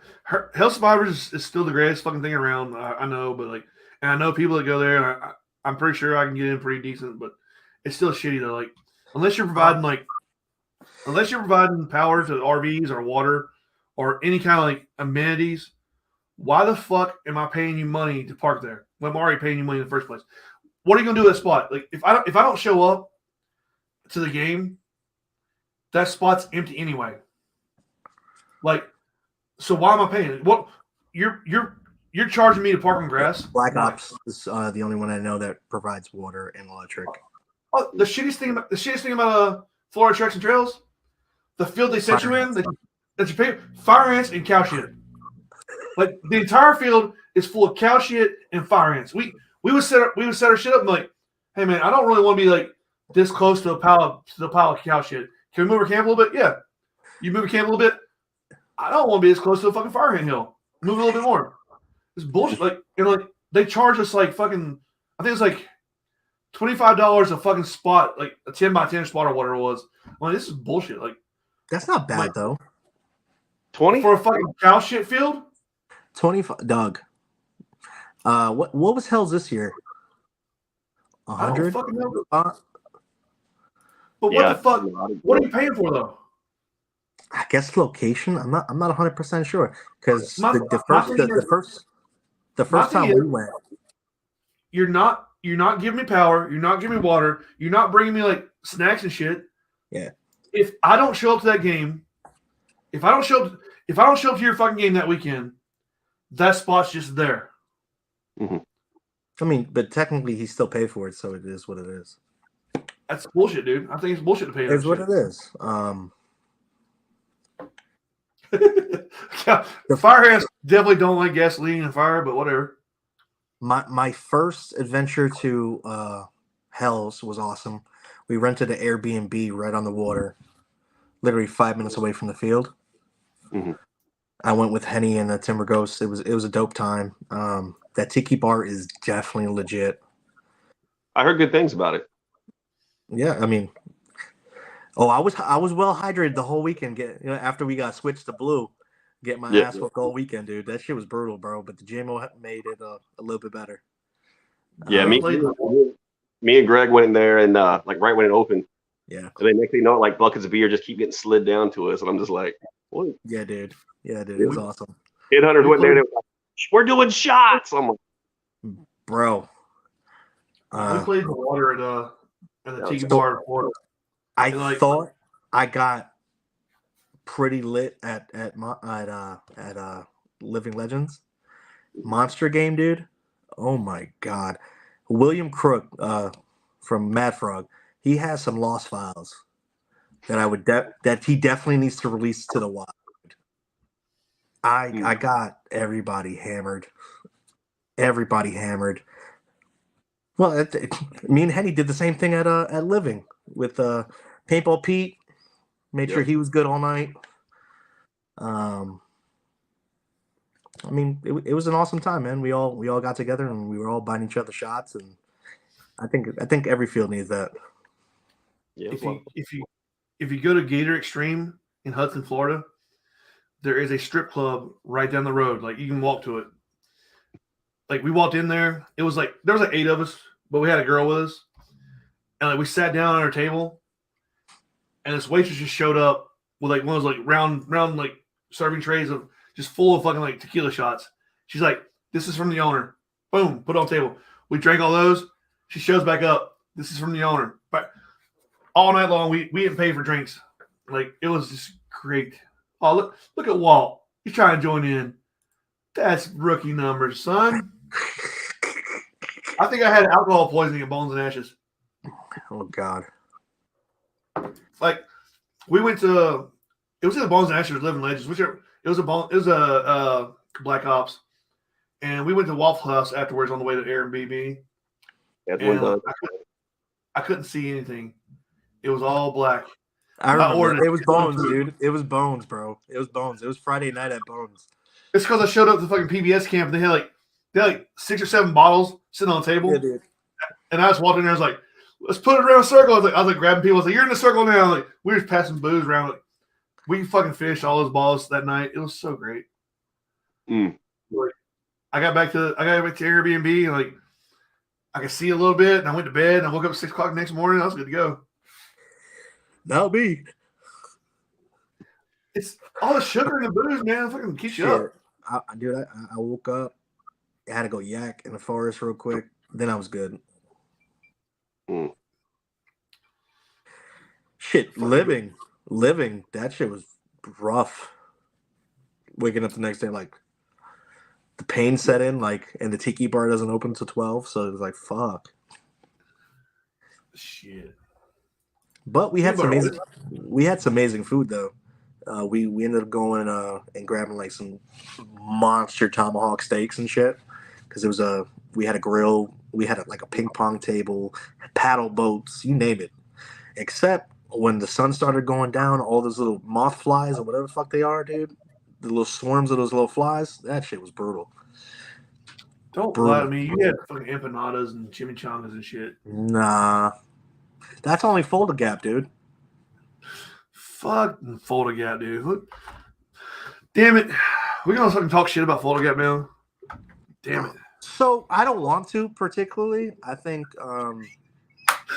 Hell Survivors is still the greatest fucking thing around. I know, but like, and I know people that go there, and I'm pretty sure I can get in pretty decent, but it's still shitty though. Like, unless you're providing power to RVs or water or any kind of like amenities, why the fuck am I paying you money to park there when I'm already paying you money in the first place? What are you gonna do at that spot? Like, if I don't show up to the game, that spot's empty anyway. Like, so why am I paying? What you're charging me to park on grass? Black Ops is the only one I know that provides water and electric. Oh, the shittiest thing about Florida Tracks and Trails, the field they set you in that you pay fire ants and cow shit. Like the entire field is full of cow shit and fire ants. We would set our shit up and like, hey man, I don't really want to be like this close to the pile of cow shit. Can we move our camp a little bit? Yeah. You move your camp a little bit. I don't want to be as close to the fucking fire ant hill. Move a little bit more. It's bullshit. Like, you know, like they charge us like fucking, I think it's like $25 a fucking spot, like a 10 by 10 spot or whatever it was. I'm like, this is bullshit. Like, that's not bad though. 20 for a fucking cow shit field. 25, Doug. What was Hell's this year? 100. Fucking know. But what the fuck? What are you paying for though? I guess location. I'm not 100% sure because the first time we went, you're not giving me power. You're not giving me water. You're not bringing me like snacks and shit. Yeah. If I don't show up to that game, if I don't show up to your fucking game that weekend, that spot's just there. Mm-hmm. I mean, but technically he still paid for it, so it is what it is. That's bullshit, dude. I think it's bullshit to pay. It's what shit. it is. The fire ants definitely don't like gasoline and fire, but whatever. My first adventure to Hell's was awesome. We rented an Airbnb right on the water, literally 5 minutes away from the field. Mm-hmm. I went with Henny and the Timber Ghost. It was a dope time. That tiki bar is definitely legit. I heard good things about it. Yeah, I mean, I was well hydrated the whole weekend. After we got switched to blue, get my ass whooped all weekend, dude. That shit was brutal, bro. But the JMO made it a little bit better. Yeah, me and Greg went in there and like right when it opened. Yeah. And then next thing you know, like buckets of beer just keep getting slid down to us, and I'm just like, what? Yeah, dude. It was awesome. Headhunters went there. And they were like, we're doing shots. I'm like, bro. We played the water at the tiki bar in Florida. I thought I got pretty lit at Living Legends Monster Game, dude. Oh my god, William Crook from Mad Frog, he has some lost files that I would that he definitely needs to release to the wild. I got everybody hammered. Well, me and Henny did the same thing at Living with Paintball Pete. Made sure he was good all night. I mean, it was an awesome time, man. We all got together and we were all buying each other shots, and I think every field needs that. Yeah, if you go to Gator Extreme in Hudson, Florida, there is a strip club right down the road. Like you can walk to it. Like we walked in there, it was like there was like 8 of us, but we had a girl with us, and like we sat down on our table, and this waitress just showed up with like one of those like round like serving trays of just full of fucking like tequila shots. She's like, "This is from the owner." Boom, put it on the table. We drank all those. She shows back up. This is from the owner. But all night long, we didn't pay for drinks. Like it was just great. Oh look at Walt. He's trying to join in. That's rookie numbers, son. I think I had alcohol poisoning at Bones and Ashes. Oh God! Like we went to, it was either Bones and Ashes or Living Legends, whichever. It was a Black Ops, and we went to Waffle House afterwards on the way to Airbnb. And I couldn't see anything. It was all black. I remember. It was Bones, dude. It was Bones, bro. It was Bones. It was Friday night at Bones. It's because I showed up to the fucking PBS camp and they had like 6 or 7 bottles sitting on the table. Yeah, dude. And I just walked in there. I was like, let's put it around a circle. I was like grabbing people. I was like, you're in the circle now. Like we were just passing booze around. Like we fucking finished all those balls that night. It was so great. Like, I got back to Airbnb and like I could see a little bit, and I went to bed and I woke up at 6 o'clock the next morning. I was good to go. That'll be. It's all the sugar and the booze, man. Fucking keeps you up. I woke up. I had to go yak in the forest real quick. Then I was good. Shit, living. That shit was rough. Waking up the next day, like the pain set in, like, and the tiki bar doesn't open till 12, so it was like, fuck. Shit. But we had some amazing food though. We ended up going and grabbing like some monster tomahawk steaks and shit because we had a grill, we had like a ping pong table, paddle boats, you name it. Except when the sun started going down, all those little moth flies or whatever the fuck they are, dude, the little swarms of those little flies, that shit was brutal. Don't lie to me. You had fucking empanadas and chimichangas and shit. Nah, that's only Folder Gap, dude. Fucking Folder Gap, dude. Look. Damn it. We're going to fucking talk shit about Folder Gap now. Damn it. So I don't want to particularly. I think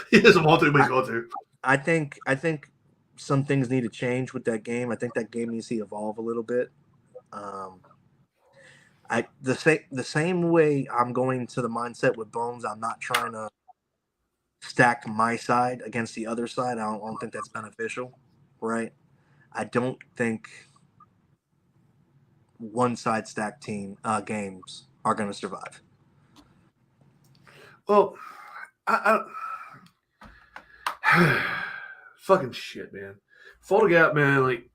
he doesn't want to, but he's going to. I think some things need to change with that game. I think that game needs to evolve a little bit. The same way I'm going to the mindset with Bones. I'm not trying to stack my side against the other side. I don't think that's beneficial, right? I don't think one side stack team games are going to survive. Well, I fucking shit, man. Folder Gap, man, like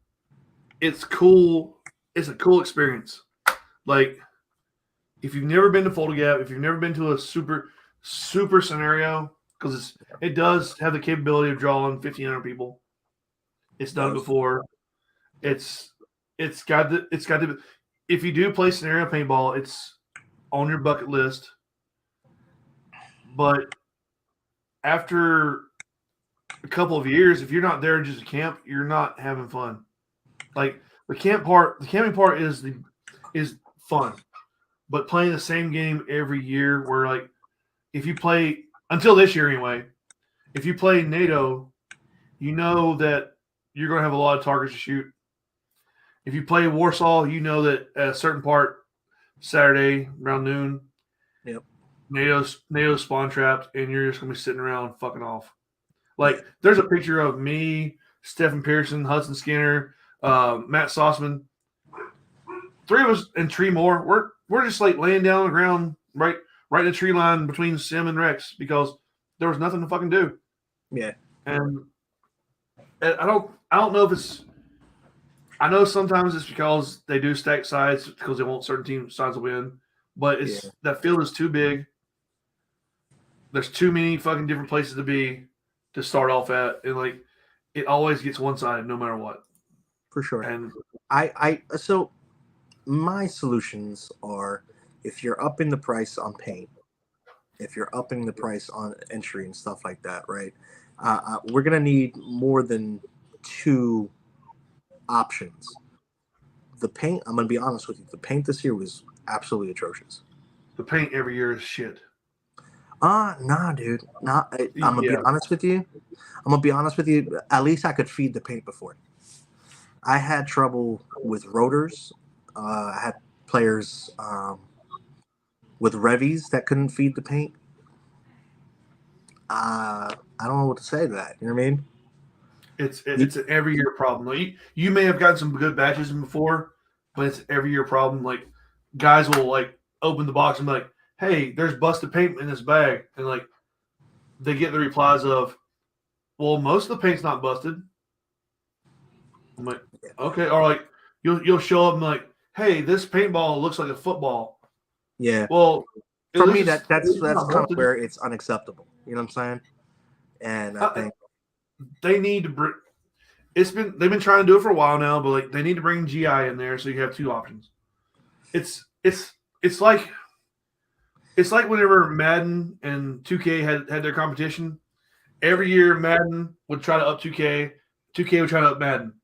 it's cool. It's a cool experience. Like if you've never been to Folder Gap, if you've never been to a super scenario, because it does have the capability of drawing 1,500 people. It's done before. It's got the if you do play Scenario Paintball, it's on your bucket list. But after a couple of years, if you're not there just to camp, you're not having fun. Like the camping part is fun. But playing the same game every year where like if you play until this year anyway, if you play NATO, you know that you're going to have a lot of targets to shoot. If you play Warsaw, you know that at a certain part Saturday around noon, yep, NATO's spawn trapped, and you're just going to be sitting around fucking off. Like there's a picture of me, Stephen Pearson, Hudson Skinner, Matt Sossman, 3 of us and 3 more. We're just like laying down on the ground right in the tree line between Sim and Rex because there was nothing to fucking do. Yeah. And I don't know if it's – I know sometimes it's because they do stack sides because they want certain team sides to win, but that field is too big. There's too many fucking different places to be to start off at, and like it always gets one-sided no matter what. For sure. And so my solutions are if you're upping the price on paint, if you're upping the price on entry and stuff like that, right? We're going to need more than 2 options. The paint, I'm going to be honest with you, the paint this year was absolutely atrocious. The paint every year is shit. Nah, dude. I'm going to be honest with you. At least I could feed the paint before. I had trouble with rotors. I had players with Revies that couldn't feed the paint. I don't know what to say to that. You know what I mean? It's an every year problem. Like you may have gotten some good batches before, but it's an every year problem. Like guys will like open the box and be like, "Hey, there's busted paint in this bag," and like they get the replies of, "Well, most of the paint's not busted." I'm like, "Okay," or like you'll show up and be like, "Hey, this paintball looks like a football." Yeah. Well, for me, that's kind of where it's unacceptable. You know what I'm saying? And I think they need to bring. They've been trying to do it for a while now, but like they need to bring GI in there so you have 2 options. It's like whenever Madden and 2K had their competition. Every year, Madden would try to up 2K. 2K would try to up Madden.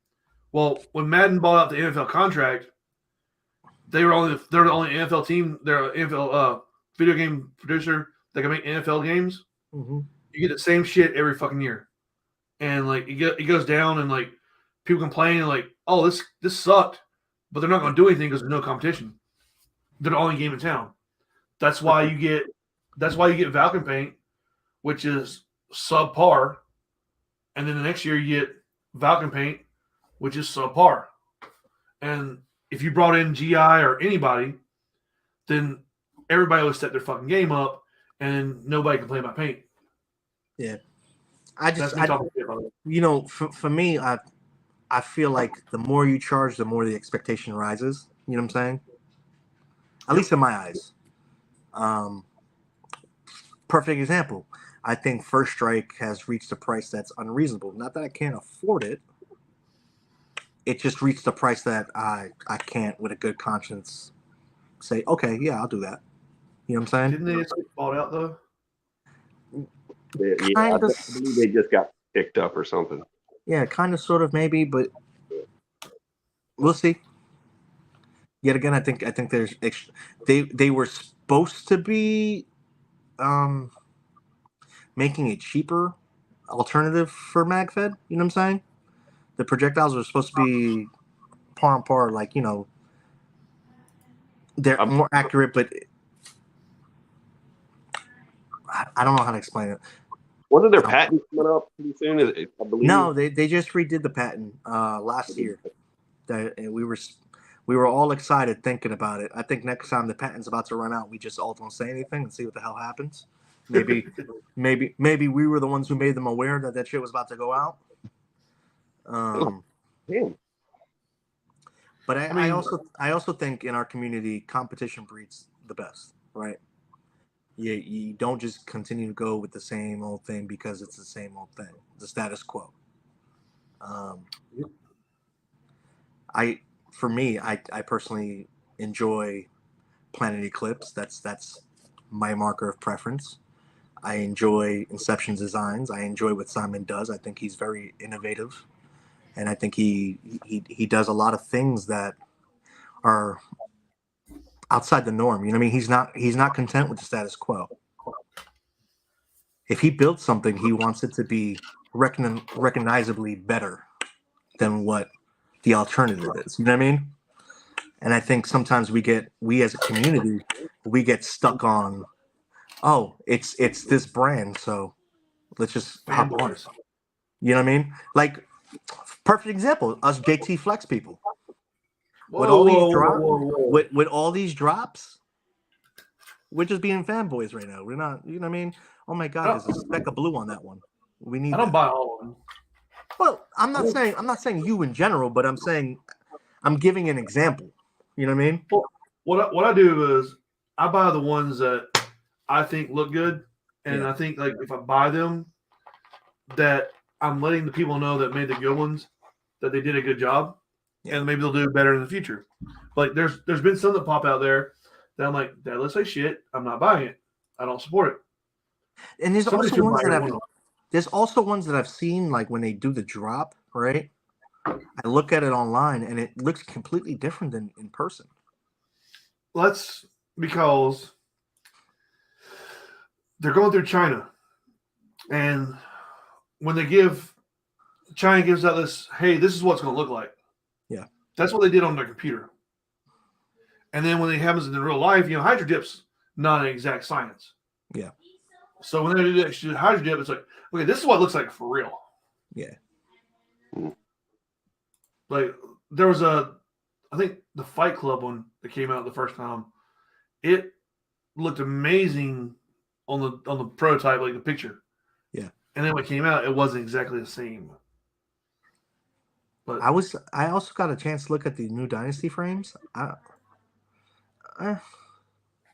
Well, when Madden bought out the NFL contract, they're the only NFL team. They're an NFL video game producer that can make NFL games. Mm-hmm. You get the same shit every fucking year, and like it goes down, and like people complain, and like, oh, this sucked, but they're not going to do anything because there's no competition. They're the only game in town. That's why you get Valken Paint, which is subpar, and then the next year you get Valken Paint, which is subpar. And if you brought in GI or anybody, then everybody would step their fucking game up, and nobody can play my paint. Yeah, for me, I feel like the more you charge, the more the expectation rises. You know what I'm saying? At least in my eyes. Perfect example. I think First Strike has reached a price that's unreasonable. Not that I can't afford it. It just reached a price that I can't, with a good conscience, say, okay, yeah, I'll do that. You know what I'm saying? Didn't they just get bought out though? Yeah, I believe they just got picked up or something. Yeah, kind of, sort of, maybe, but we'll see. Yet again, I think there's they were supposed to be making a cheaper alternative for MagFed. You know what I'm saying? The projectiles were supposed to be par on par, like, you know, they're more accurate, but I don't know how to explain it. Wasn't their patent coming up pretty soon? I believe. No, they just redid the patent last year. And we were all excited thinking about it. I think next time the patent's about to run out, we just all don't say anything and see what the hell happens. Maybe we were the ones who made them aware that shit was about to go out. But I also think in our community, competition breeds the best, right? You don't just continue to go with the same old thing because it's the same old thing, the status quo. I personally enjoy Planet Eclipse. That's my marker of preference. I enjoy Inception's designs. I enjoy what Simon does. I think he's very innovative, and I think he does a lot of things that are outside the norm. You know what I mean? He's not content with the status quo. If he builds something, he wants it to be recognizably better than what the alternative is. You know what I mean? And I think sometimes we as a community, we get stuck on, oh, it's this brand, so let's just hop on it. You know what I mean? Like, perfect example, us JT Flex people. With all these drops, we're just being fanboys right now. We're not, you know what I mean? Oh my God, there's a speck of blue on that one. We need. I don't buy all of them. Well, I'm not saying you in general, but I'm saying I'm giving an example. You know what I mean? Well, what I do is I buy the ones that I think look good, and I think like if I buy them, that I'm letting the people know that made the good ones that they did a good job. And maybe they'll do better in the future. Like there's been some that pop out there that I'm like, that looks like shit. I'm not buying it. I don't support it. And there's also ones that I've seen, like when they do the drop, right? I look at it online and it looks completely different than in person. That's because they're going through China. And when China gives out this, hey, this is what it's going to look like. Yeah. That's what they did on their computer. And then when it happens in real life, Hydro Dip's not an exact science. Yeah. So when they do that Hydro Dip, it's like, okay, this is what it looks like for real. Yeah. Like there was I think the Fight Club one that came out the first time, it looked amazing on the prototype, like the picture. Yeah. And then when it came out, it wasn't exactly the same. But I also got a chance to look at the new Dynasty frames. I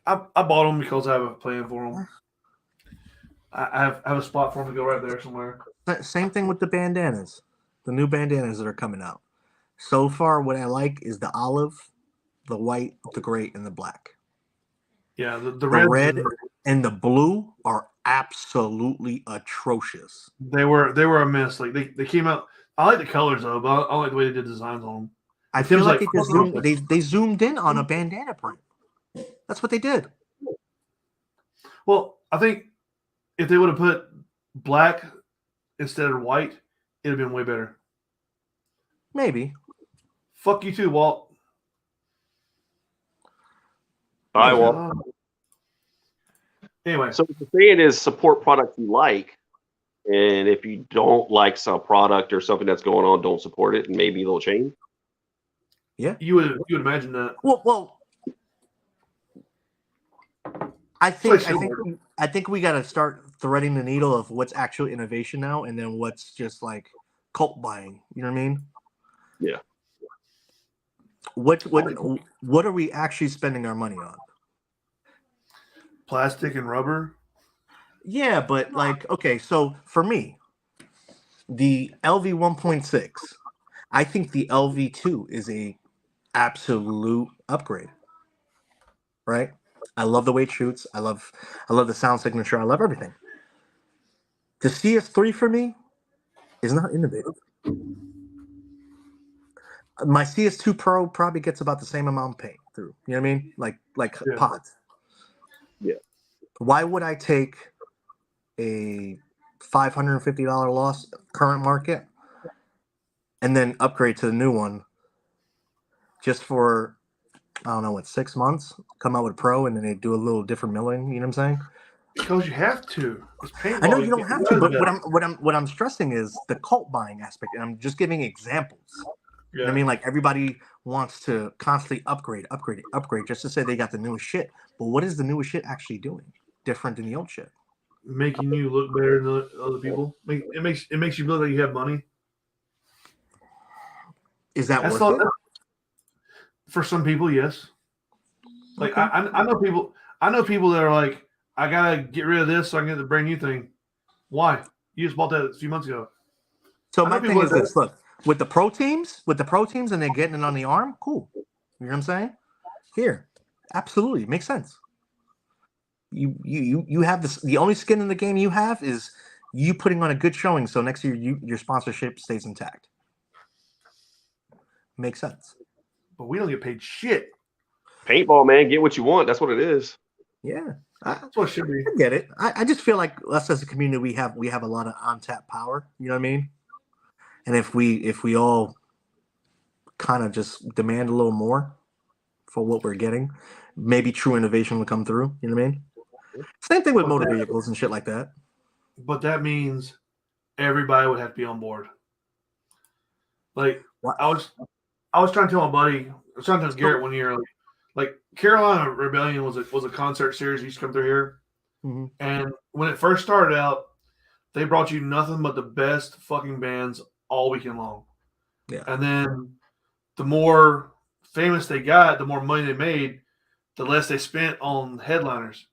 bought them because I have a plan for them. I have a spot for them to go right there somewhere. Same thing with the bandanas, the new bandanas that are coming out. So far, what I like is the olive, the white, the gray, and the black. Yeah, the red and the blue are absolutely atrocious. They were a mess. Like they came out. I like the colors though, but I don't like the way they did designs on them. I feel like they zoomed in on a bandana print. That's what they did. Well, I think if they would have put black instead of white, it'd have been way better. Maybe. Fuck you too, Walt. Bye, Walt. Anyway. So what you're saying is support products you like. And if you don't like some product or something that's going on, don't support it, and maybe they'll change. Yeah. You would imagine that. Well, I think we got to start threading the needle of what's actual innovation now, and then what's just like cult buying. You know what I mean? Yeah. What are we actually spending our money on? Plastic and rubber. Yeah, but like, okay, so for me, the LV 1.6, I think the LV 2 is a absolute upgrade. Right? I love the way it shoots. I love the sound signature. I love everything. The CS3 for me is not innovative. My CS2 Pro probably gets about the same amount of paint through. You know what I mean? Like Yeah. pods. Yeah. Why would I take a $550 loss current market and then upgrade to the new one just for, I don't know, what, 6 months, come out with Pro, and then they do a little different milling? You know what I'm saying? Because you have to. It's paintball. I know you don't have to, but what I'm stressing is the cult buying aspect, and I'm just giving examples. You know what I mean? Like, everybody wants to constantly upgrade, just to say they got the newest shit. But what is the newest shit actually doing different than the old shit? Making you look better than other people. It makes you look like you have money. Is that worth it? For some people, yes. Like, okay. I know people. I know people that are like, I gotta get rid of this so I can get the brand new thing. Why? You just bought that a few months ago. So my thing is this: look, with the pro teams, and they're getting it on the arm, cool. You know what I'm saying? Here, absolutely makes sense. You have this. The only skin in the game you have is you putting on a good showing, so next year your sponsorship stays intact. Makes sense. But we don't get paid shit. Paintball, man, get what you want. That's what it is. Yeah, that's what it should be. I get it. I just feel like us as a community, we have a lot of untapped power. You know what I mean? And if we all kind of just demand a little more for what we're getting, maybe true innovation will come through. You know what I mean? Same thing with motor vehicles and shit like that. But that means everybody would have to be on board. Like, what? I was trying to tell my buddy, I was trying to tell Garrett one year, like Carolina Rebellion was a concert series that used to come through here. Mm-hmm. And when it first started out, they brought you nothing but the best fucking bands all weekend long. Yeah. And then the more famous they got, the more money they made, the less they spent on headliners.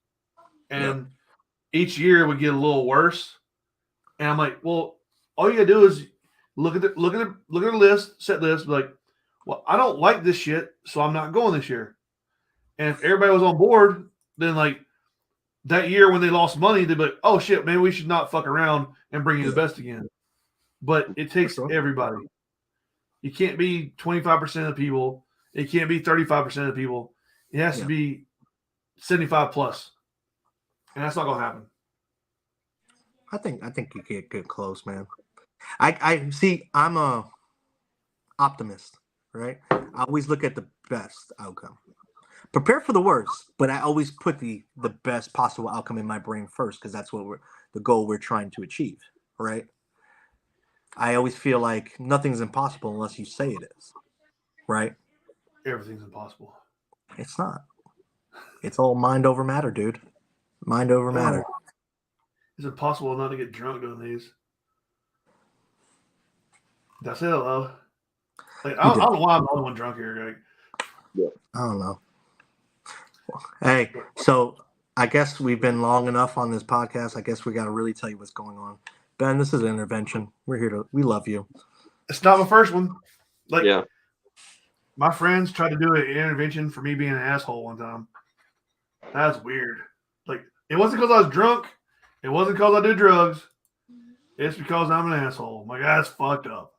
And each year would get a little worse. And I'm like, well, all you gotta do is look at the list, set list, be like, well, I don't like this shit, so I'm not going this year. And if everybody was on board, then like that year when they lost money, they'd be like, oh shit, maybe we should not fuck around and bring you the best again. But it takes everybody. You can't be 25% of the people. It can't be 35% of the people. It has to be 75 plus. And that's not gonna happen. I think you get close, man. I see. I'm a optimist, right? I always look at the best outcome. Prepare for the worst, but I always put the best possible outcome in my brain first, because that's what the goal we're trying to achieve, right? I always feel like nothing's impossible unless you say it is, right? Everything's impossible. It's not. It's all mind over matter, dude. Mind over matter. It's impossible not to get drunk doing these. Did I say that loud? Like, I don't know why I'm the only one drunk here, Greg. Yeah. I don't know. Hey, so I guess we've been long enough on this podcast. I guess we got to really tell you what's going on. Ben, this is an intervention. We're here we love you. It's not my first one. Like, my friends tried to do an intervention for me being an asshole one time. That's weird. Like, it wasn't because I was drunk. It wasn't because I do drugs. It's because I'm an asshole. My guy's fucked up.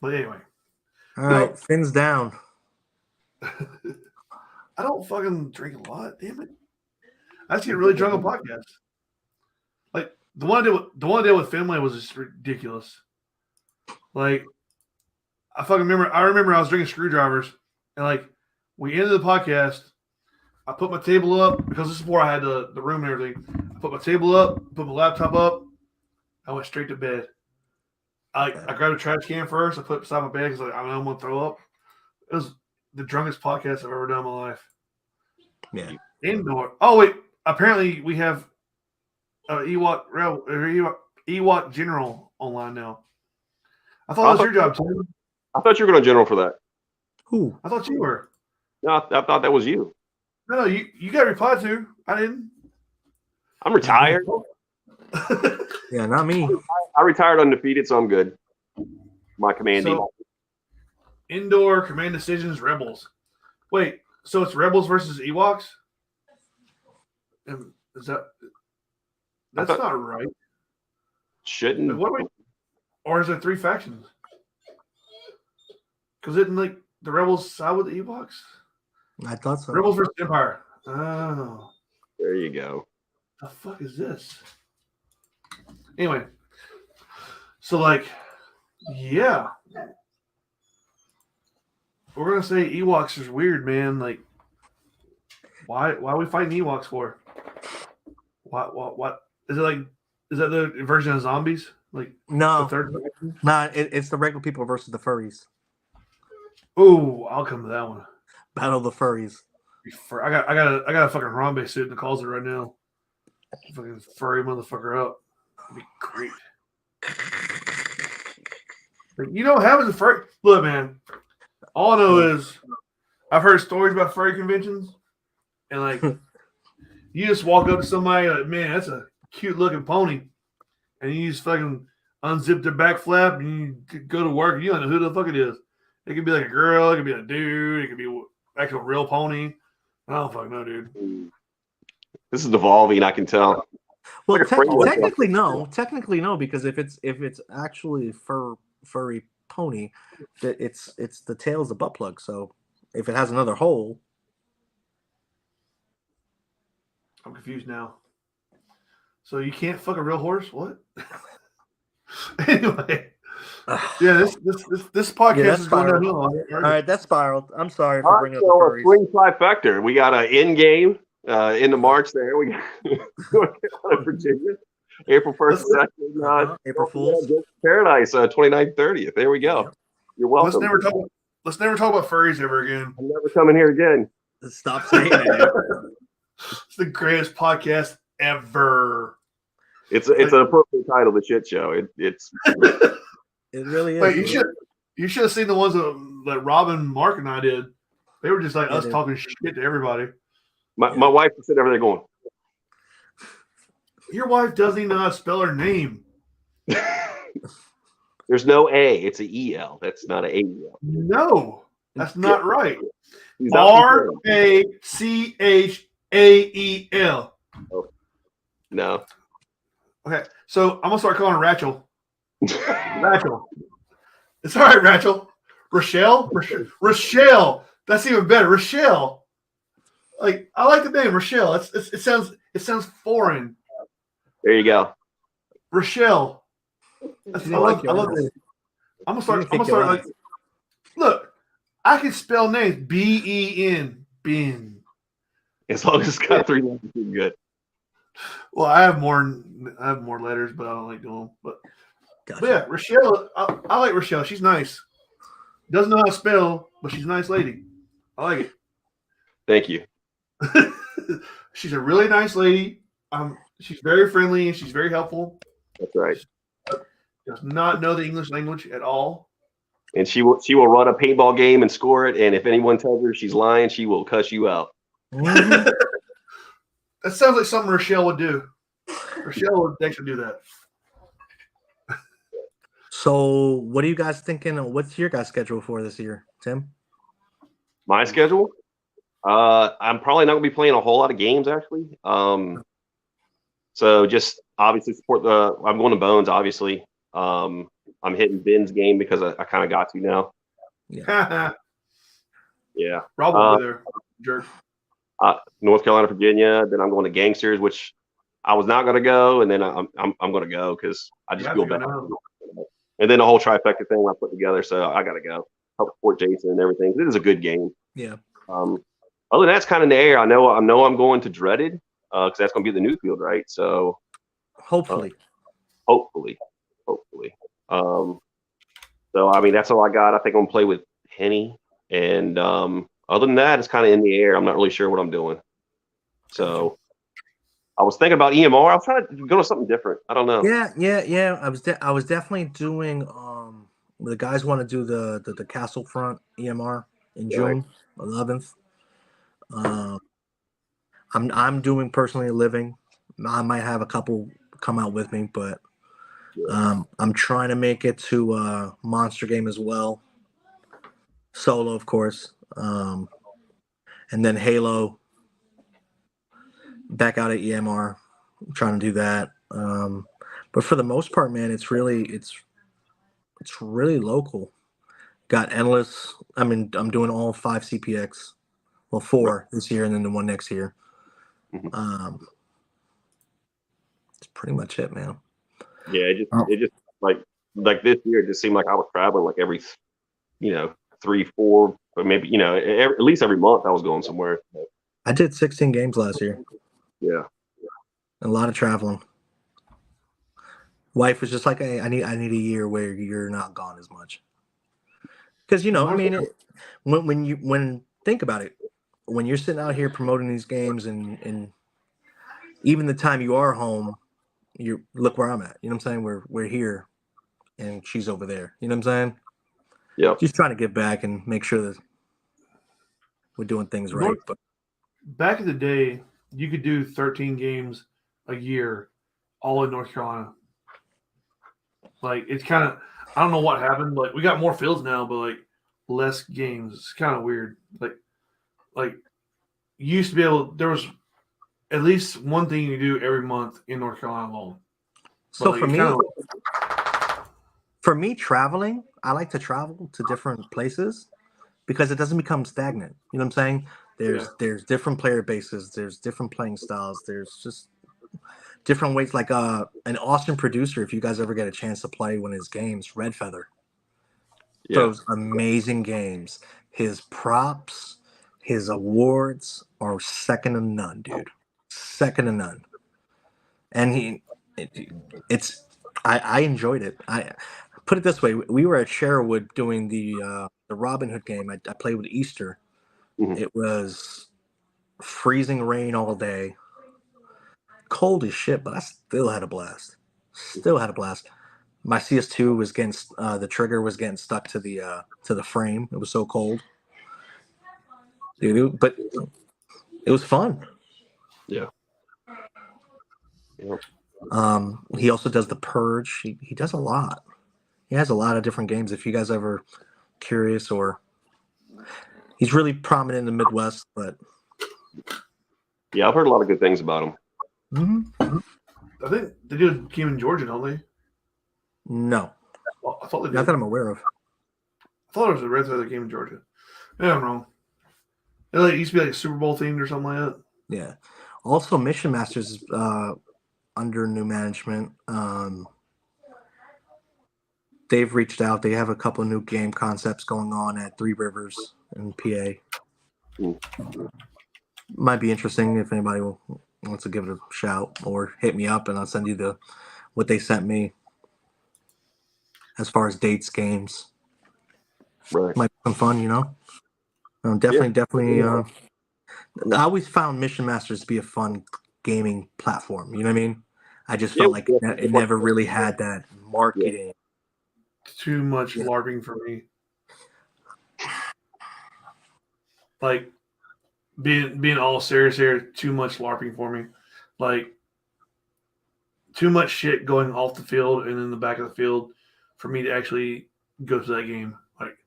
But anyway. All right, fins down. I don't fucking drink a lot. Damn it! I just get really drunk on podcasts. Like the one I did with family was just ridiculous. Like I remember I was drinking screwdrivers, and like we ended the podcast. I put my table up because this is before I had the room and everything. I put my table up, put my laptop up. I went straight to bed. I grabbed a trash can first. I put it beside my bed because I don't know I'm gonna throw up. It was the drunkest podcast I've ever done in my life. Yeah. Indoor. Oh wait. Apparently we have Ewok General online now. I thought that was your job, Tim. I thought you were going to general for that. Who? I thought you were. No, I thought that was you. No, you got replied to. I didn't. I'm retired. Yeah, not me. I retired undefeated, so I'm good. My commanding. So, indoor Command Decisions Rebels. Wait, so it's Rebels versus Ewoks? Is that? That's not right. Shouldn't. Or is there 3 factions? Because didn't like the Rebels side with the Ewoks? I thought so. Rebels versus Empire. Oh. There you go. The fuck is this? Anyway. So like, yeah. We're gonna say Ewoks is weird, man. Like, why are we fighting Ewoks for? What is it like? Is that the version of zombies? Like no, the third? No, it's the regular people versus the furries. Oh, I'll come to that one. Battle of the furries. I got a fucking Harambe suit in the closet right now. Fucking furry motherfucker up. That'd be great. Like, you know what happens to furry? Look, man. All I know is I've heard stories about furry conventions, and like you just walk up to somebody like, man, that's a cute looking pony, and you just fucking unzip their back flap and you go to work and you don't know who the fuck it is. It could be like a girl, it could be a dude, it could be actually a real pony. I don't fucking know, dude. This is evolving, I can tell. Well, technically no. Technically no, because if it's actually furry pony, that it's the tail's the butt plug. So if it has another hole, I'm confused now. So you can't fuck a real horse? What? Anyway, yeah, this podcast is going downhill. All right, that's spiraled. I'm sorry for bringing up the furries. Swing trifecta. We got an in game into March there. We got Virginia, April 1st, 2nd, April Fool's Paradise, 29th, 30th. There we go. Yeah. You're welcome. Let's never talk about furries ever again. I'm never coming here again. Stop saying it. It's the greatest podcast ever. It's an appropriate title, The Shit Show. It's it really is. Wait, you should have seen the ones that Robin, Mark, and I did. They were just like us talking shit to everybody. My wife was sitting over there going, your wife doesn't even know how to spell her name. There's no A. It's an E-L. That's not an A-E-L. No, that's not right. R-A-C-H-A-E-L. Oh, no. Okay, so I'm going to start calling her Rachel. Rachel. It's all right, Rachel. Rochelle? Rochelle. That's even better. Rochelle. Like, I like the name Rochelle. It sounds foreign. There you go. Rochelle. I love it. I'm gonna start like, look, I can spell names B-E-N. Ben. As long as it's got 3 letters, you're good. Well, I have more letters, but I don't like doing them. But yeah, Rochelle, I like Rochelle. She's nice. Doesn't know how to spell, but she's a nice lady. I like it. Thank you. She's a really nice lady. She's very friendly and she's very helpful. That's right. She does not know the English language at all. And she will run a paintball game and score it. And if anyone tells her she's lying, she will cuss you out. That sounds like something Rochelle would do. Rochelle would actually do that. So, what are you guys thinking? What's your guys' schedule for this year, Tim? My schedule? I'm probably not going to be playing a whole lot of games, actually. So just obviously support I'm going to Bones, obviously. I'm hitting Ben's game because I kind of got to now. Yeah. Yeah. Rob will be there. Jerk. North Carolina, Virginia. Then I'm going to Gangsters, which I was not going to go, and then I'm going to go because I just feel bad. And then the whole trifecta thing I put together, so I got to go help support Jason and everything. It is a good game. Yeah. Other than that's kind of in the air. I know I'm going to Dreaded because that's going to be the new field, right? So hopefully. So I mean that's all I got. I think I'm gonna play with Penny, and other than that, it's kind of in the air. I'm not really sure what I'm doing. So I was thinking about EMR. I was trying to go to something different. I don't know. Yeah. I was definitely doing. The guys want to do the Castle Front EMR in June 11th. I'm doing personally living. I might have a couple come out with me, but I'm trying to make it to Monster Game as well. Solo, of course. And then Halo. Back out at EMR. I'm trying to do that. But for the most part, man, it's really local. Got endless. I mean, I'm doing all 5 CPX. Well, 4 this year, and then the 1 next year. That's pretty much it, man. Yeah, it just like this year, it just seemed like I was traveling like every, 3, 4, but maybe at least every month I was going somewhere. I did 16 games last year. Yeah, a lot of traveling. Wife was just like, hey, I need a year where you're not gone as much. Because I mean, when think about it, when you're sitting out here promoting these games and even the time you are home, you look where I'm at. You know what I'm saying? We're here, and she's over there. You know what I'm saying? Yeah. Just trying to get back and make sure that we're doing things right. But back in the day, you could do 13 games a year, all in North Carolina. Like it's kind of, I don't know what happened. Like we got more fields now, but like less games. It's kind of weird. Like you used to be able. There was at least one thing you do every month in North Carolina alone. So for me, traveling, I like to travel to different places because it doesn't become stagnant. You know what I'm saying? There's different player bases. There's different playing styles. There's just different ways. Like an Austin producer, if you guys ever get a chance to play one of his games, Red Feather, throws amazing games. His props, his awards are second to none, dude. Second to none. And I enjoyed it. I put it this way: we were at Sherwood doing the Robin Hood game. I played with Easter. Mm-hmm. It was freezing rain all day, cold as shit, but I still had a blast. My CS2 was getting the trigger was getting stuck to the frame. It was so cold, dude. But it was fun. Yeah. Yep. He also does the Purge. He does a lot. He has a lot of different games. If you guys ever curious, or he's really prominent in the Midwest, but yeah, I've heard a lot of good things about him. Mm-hmm. I think they do a game in Georgia, don't they? No, well, I thought they did. Not that I'm aware of. I thought it was a Red Feather game in Georgia. Yeah, I'm wrong. It used to be like Super Bowl themed or something like that. Yeah. Also, Mission Masters is under new management. They've reached out. They have a couple of new game concepts going on at Three Rivers in PA. Might be interesting if anybody wants to give it a shout or hit me up, and I'll send you what they sent me as far as dates, games. Right. Might be some fun, Definitely. I always found Mission Masters to be a fun gaming platform. You know what I mean? I just felt like it never really had that marketing. Too much LARPing for me. Like being all serious here, too much LARPing for me. Like too much shit going off the field and in the back of the field for me to actually go to that game. Like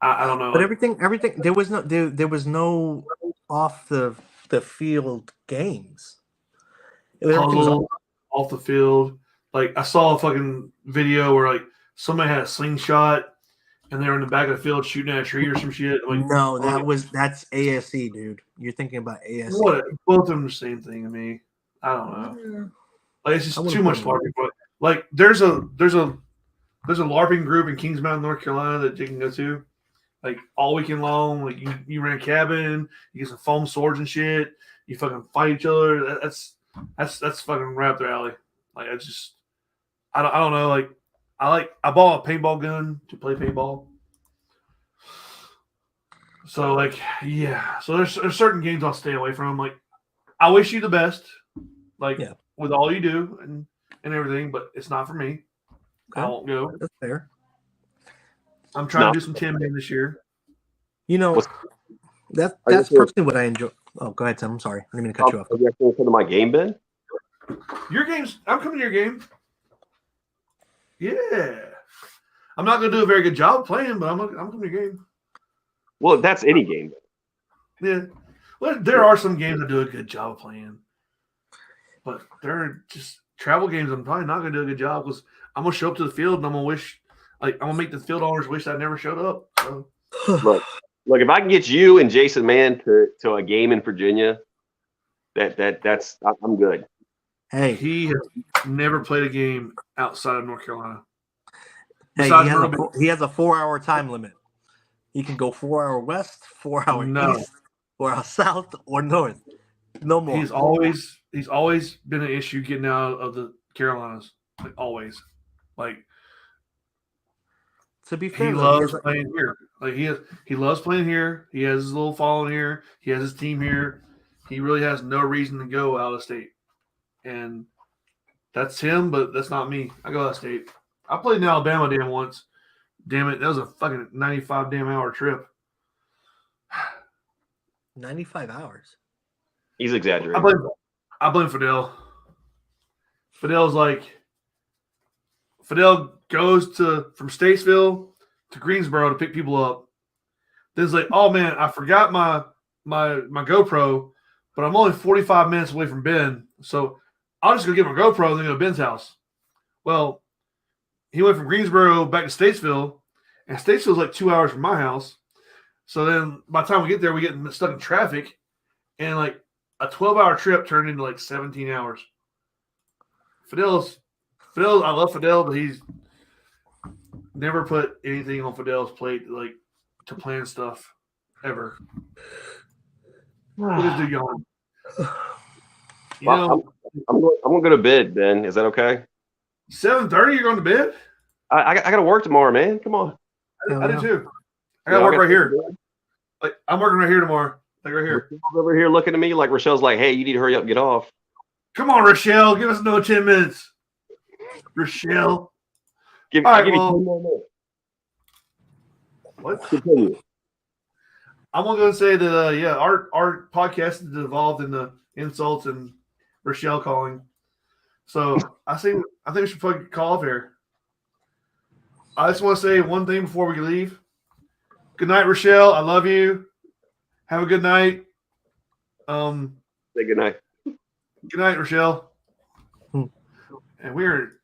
I don't know. But everything there was no off the field games. Puzzle off the field. Like I saw a fucking video where like somebody had a slingshot and they were in the back of the field shooting at a tree or some shit. Like, no, that's ASE, dude. You're thinking about ASE. What? Both of them the same thing to me. I don't know. Like it's just too much LARPing. But like there's a LARPing group in Kings Mountain, North Carolina that you can go to. Like all weekend long. Like you rent a cabin, you get some foam swords and shit. You fucking fight each other. That's fucking right up their alley. Like I don't know. Like I bought a paintball gun to play paintball. So like yeah. So there's certain games I'll stay away from. Like I wish you the best. Like with all you do and everything, but it's not for me. Okay. I won't go. That's fair. I'm trying to do some 10-man this year. You know, that's personally what I enjoy. Oh, go ahead, Tim. I'm sorry. I didn't mean to cut you off. Are you actually coming to my game, Ben? Your games. I'm coming to your game. Yeah. I'm not going to do a very good job playing, but I'm coming to your game. Well, that's any game. Yeah. Well, there are some games that do a good job of playing, but they're just travel games. I'm probably not going to do a good job because I'm going to show up to the field and I'm going to make the field owners wish I never showed up. So. Look, if I can get you and Jason Mann to a game in Virginia, that's I'm good. Hey, he has never played a game outside of North Carolina. Hey, he has a 4-hour time limit. He can go 4 hour west, 4 hour east, 4 hour south, or north. No more. He's always been an issue getting out of the Carolinas. Like always. Like to be fair, he loves playing here. Like he loves playing here. He has his little following here. He has his team here. He really has no reason to go out of state. And that's him, but that's not me. I go out of state. I played in Alabama once. Damn it, that was a fucking 95 damn hour trip. 95 hours. He's exaggerating. I blame Fidel. Fidel goes from Statesville to Greensboro to pick people up. Then it's like, oh man, I forgot my GoPro, but I'm only 45 minutes away from Ben, so I'll just go get my GoPro and then go to Ben's house. Well, he went from Greensboro back to Statesville, and Statesville's like 2 hours from my house. So then by the time we get there, we get stuck in traffic, and like a 12-hour trip turned into like 17 hours. Fidel, I love Fidel, but he's never put anything on Fidel's plate like to plan stuff ever. Look at this dude going. I'm gonna go to bed, Ben. Is that okay? 7:30, you're going to bed? I got to work tomorrow, man. Come on. I do too. I got to work right here. Like I'm working right here tomorrow. Like right here. Rochelle's over here looking at me like Rochelle's like, hey, you need to hurry up and get off. Come on, Rochelle. Give us another 10 minutes. Rochelle. Give me 10 more minutes. What? Continue. I'm going to say that, our podcast has evolved into insults and Rochelle calling. So I think we should fucking call off here. I just want to say one thing before we leave. Good night, Rochelle. I love you. Have a good night. Say good night. Good night, Rochelle. And we're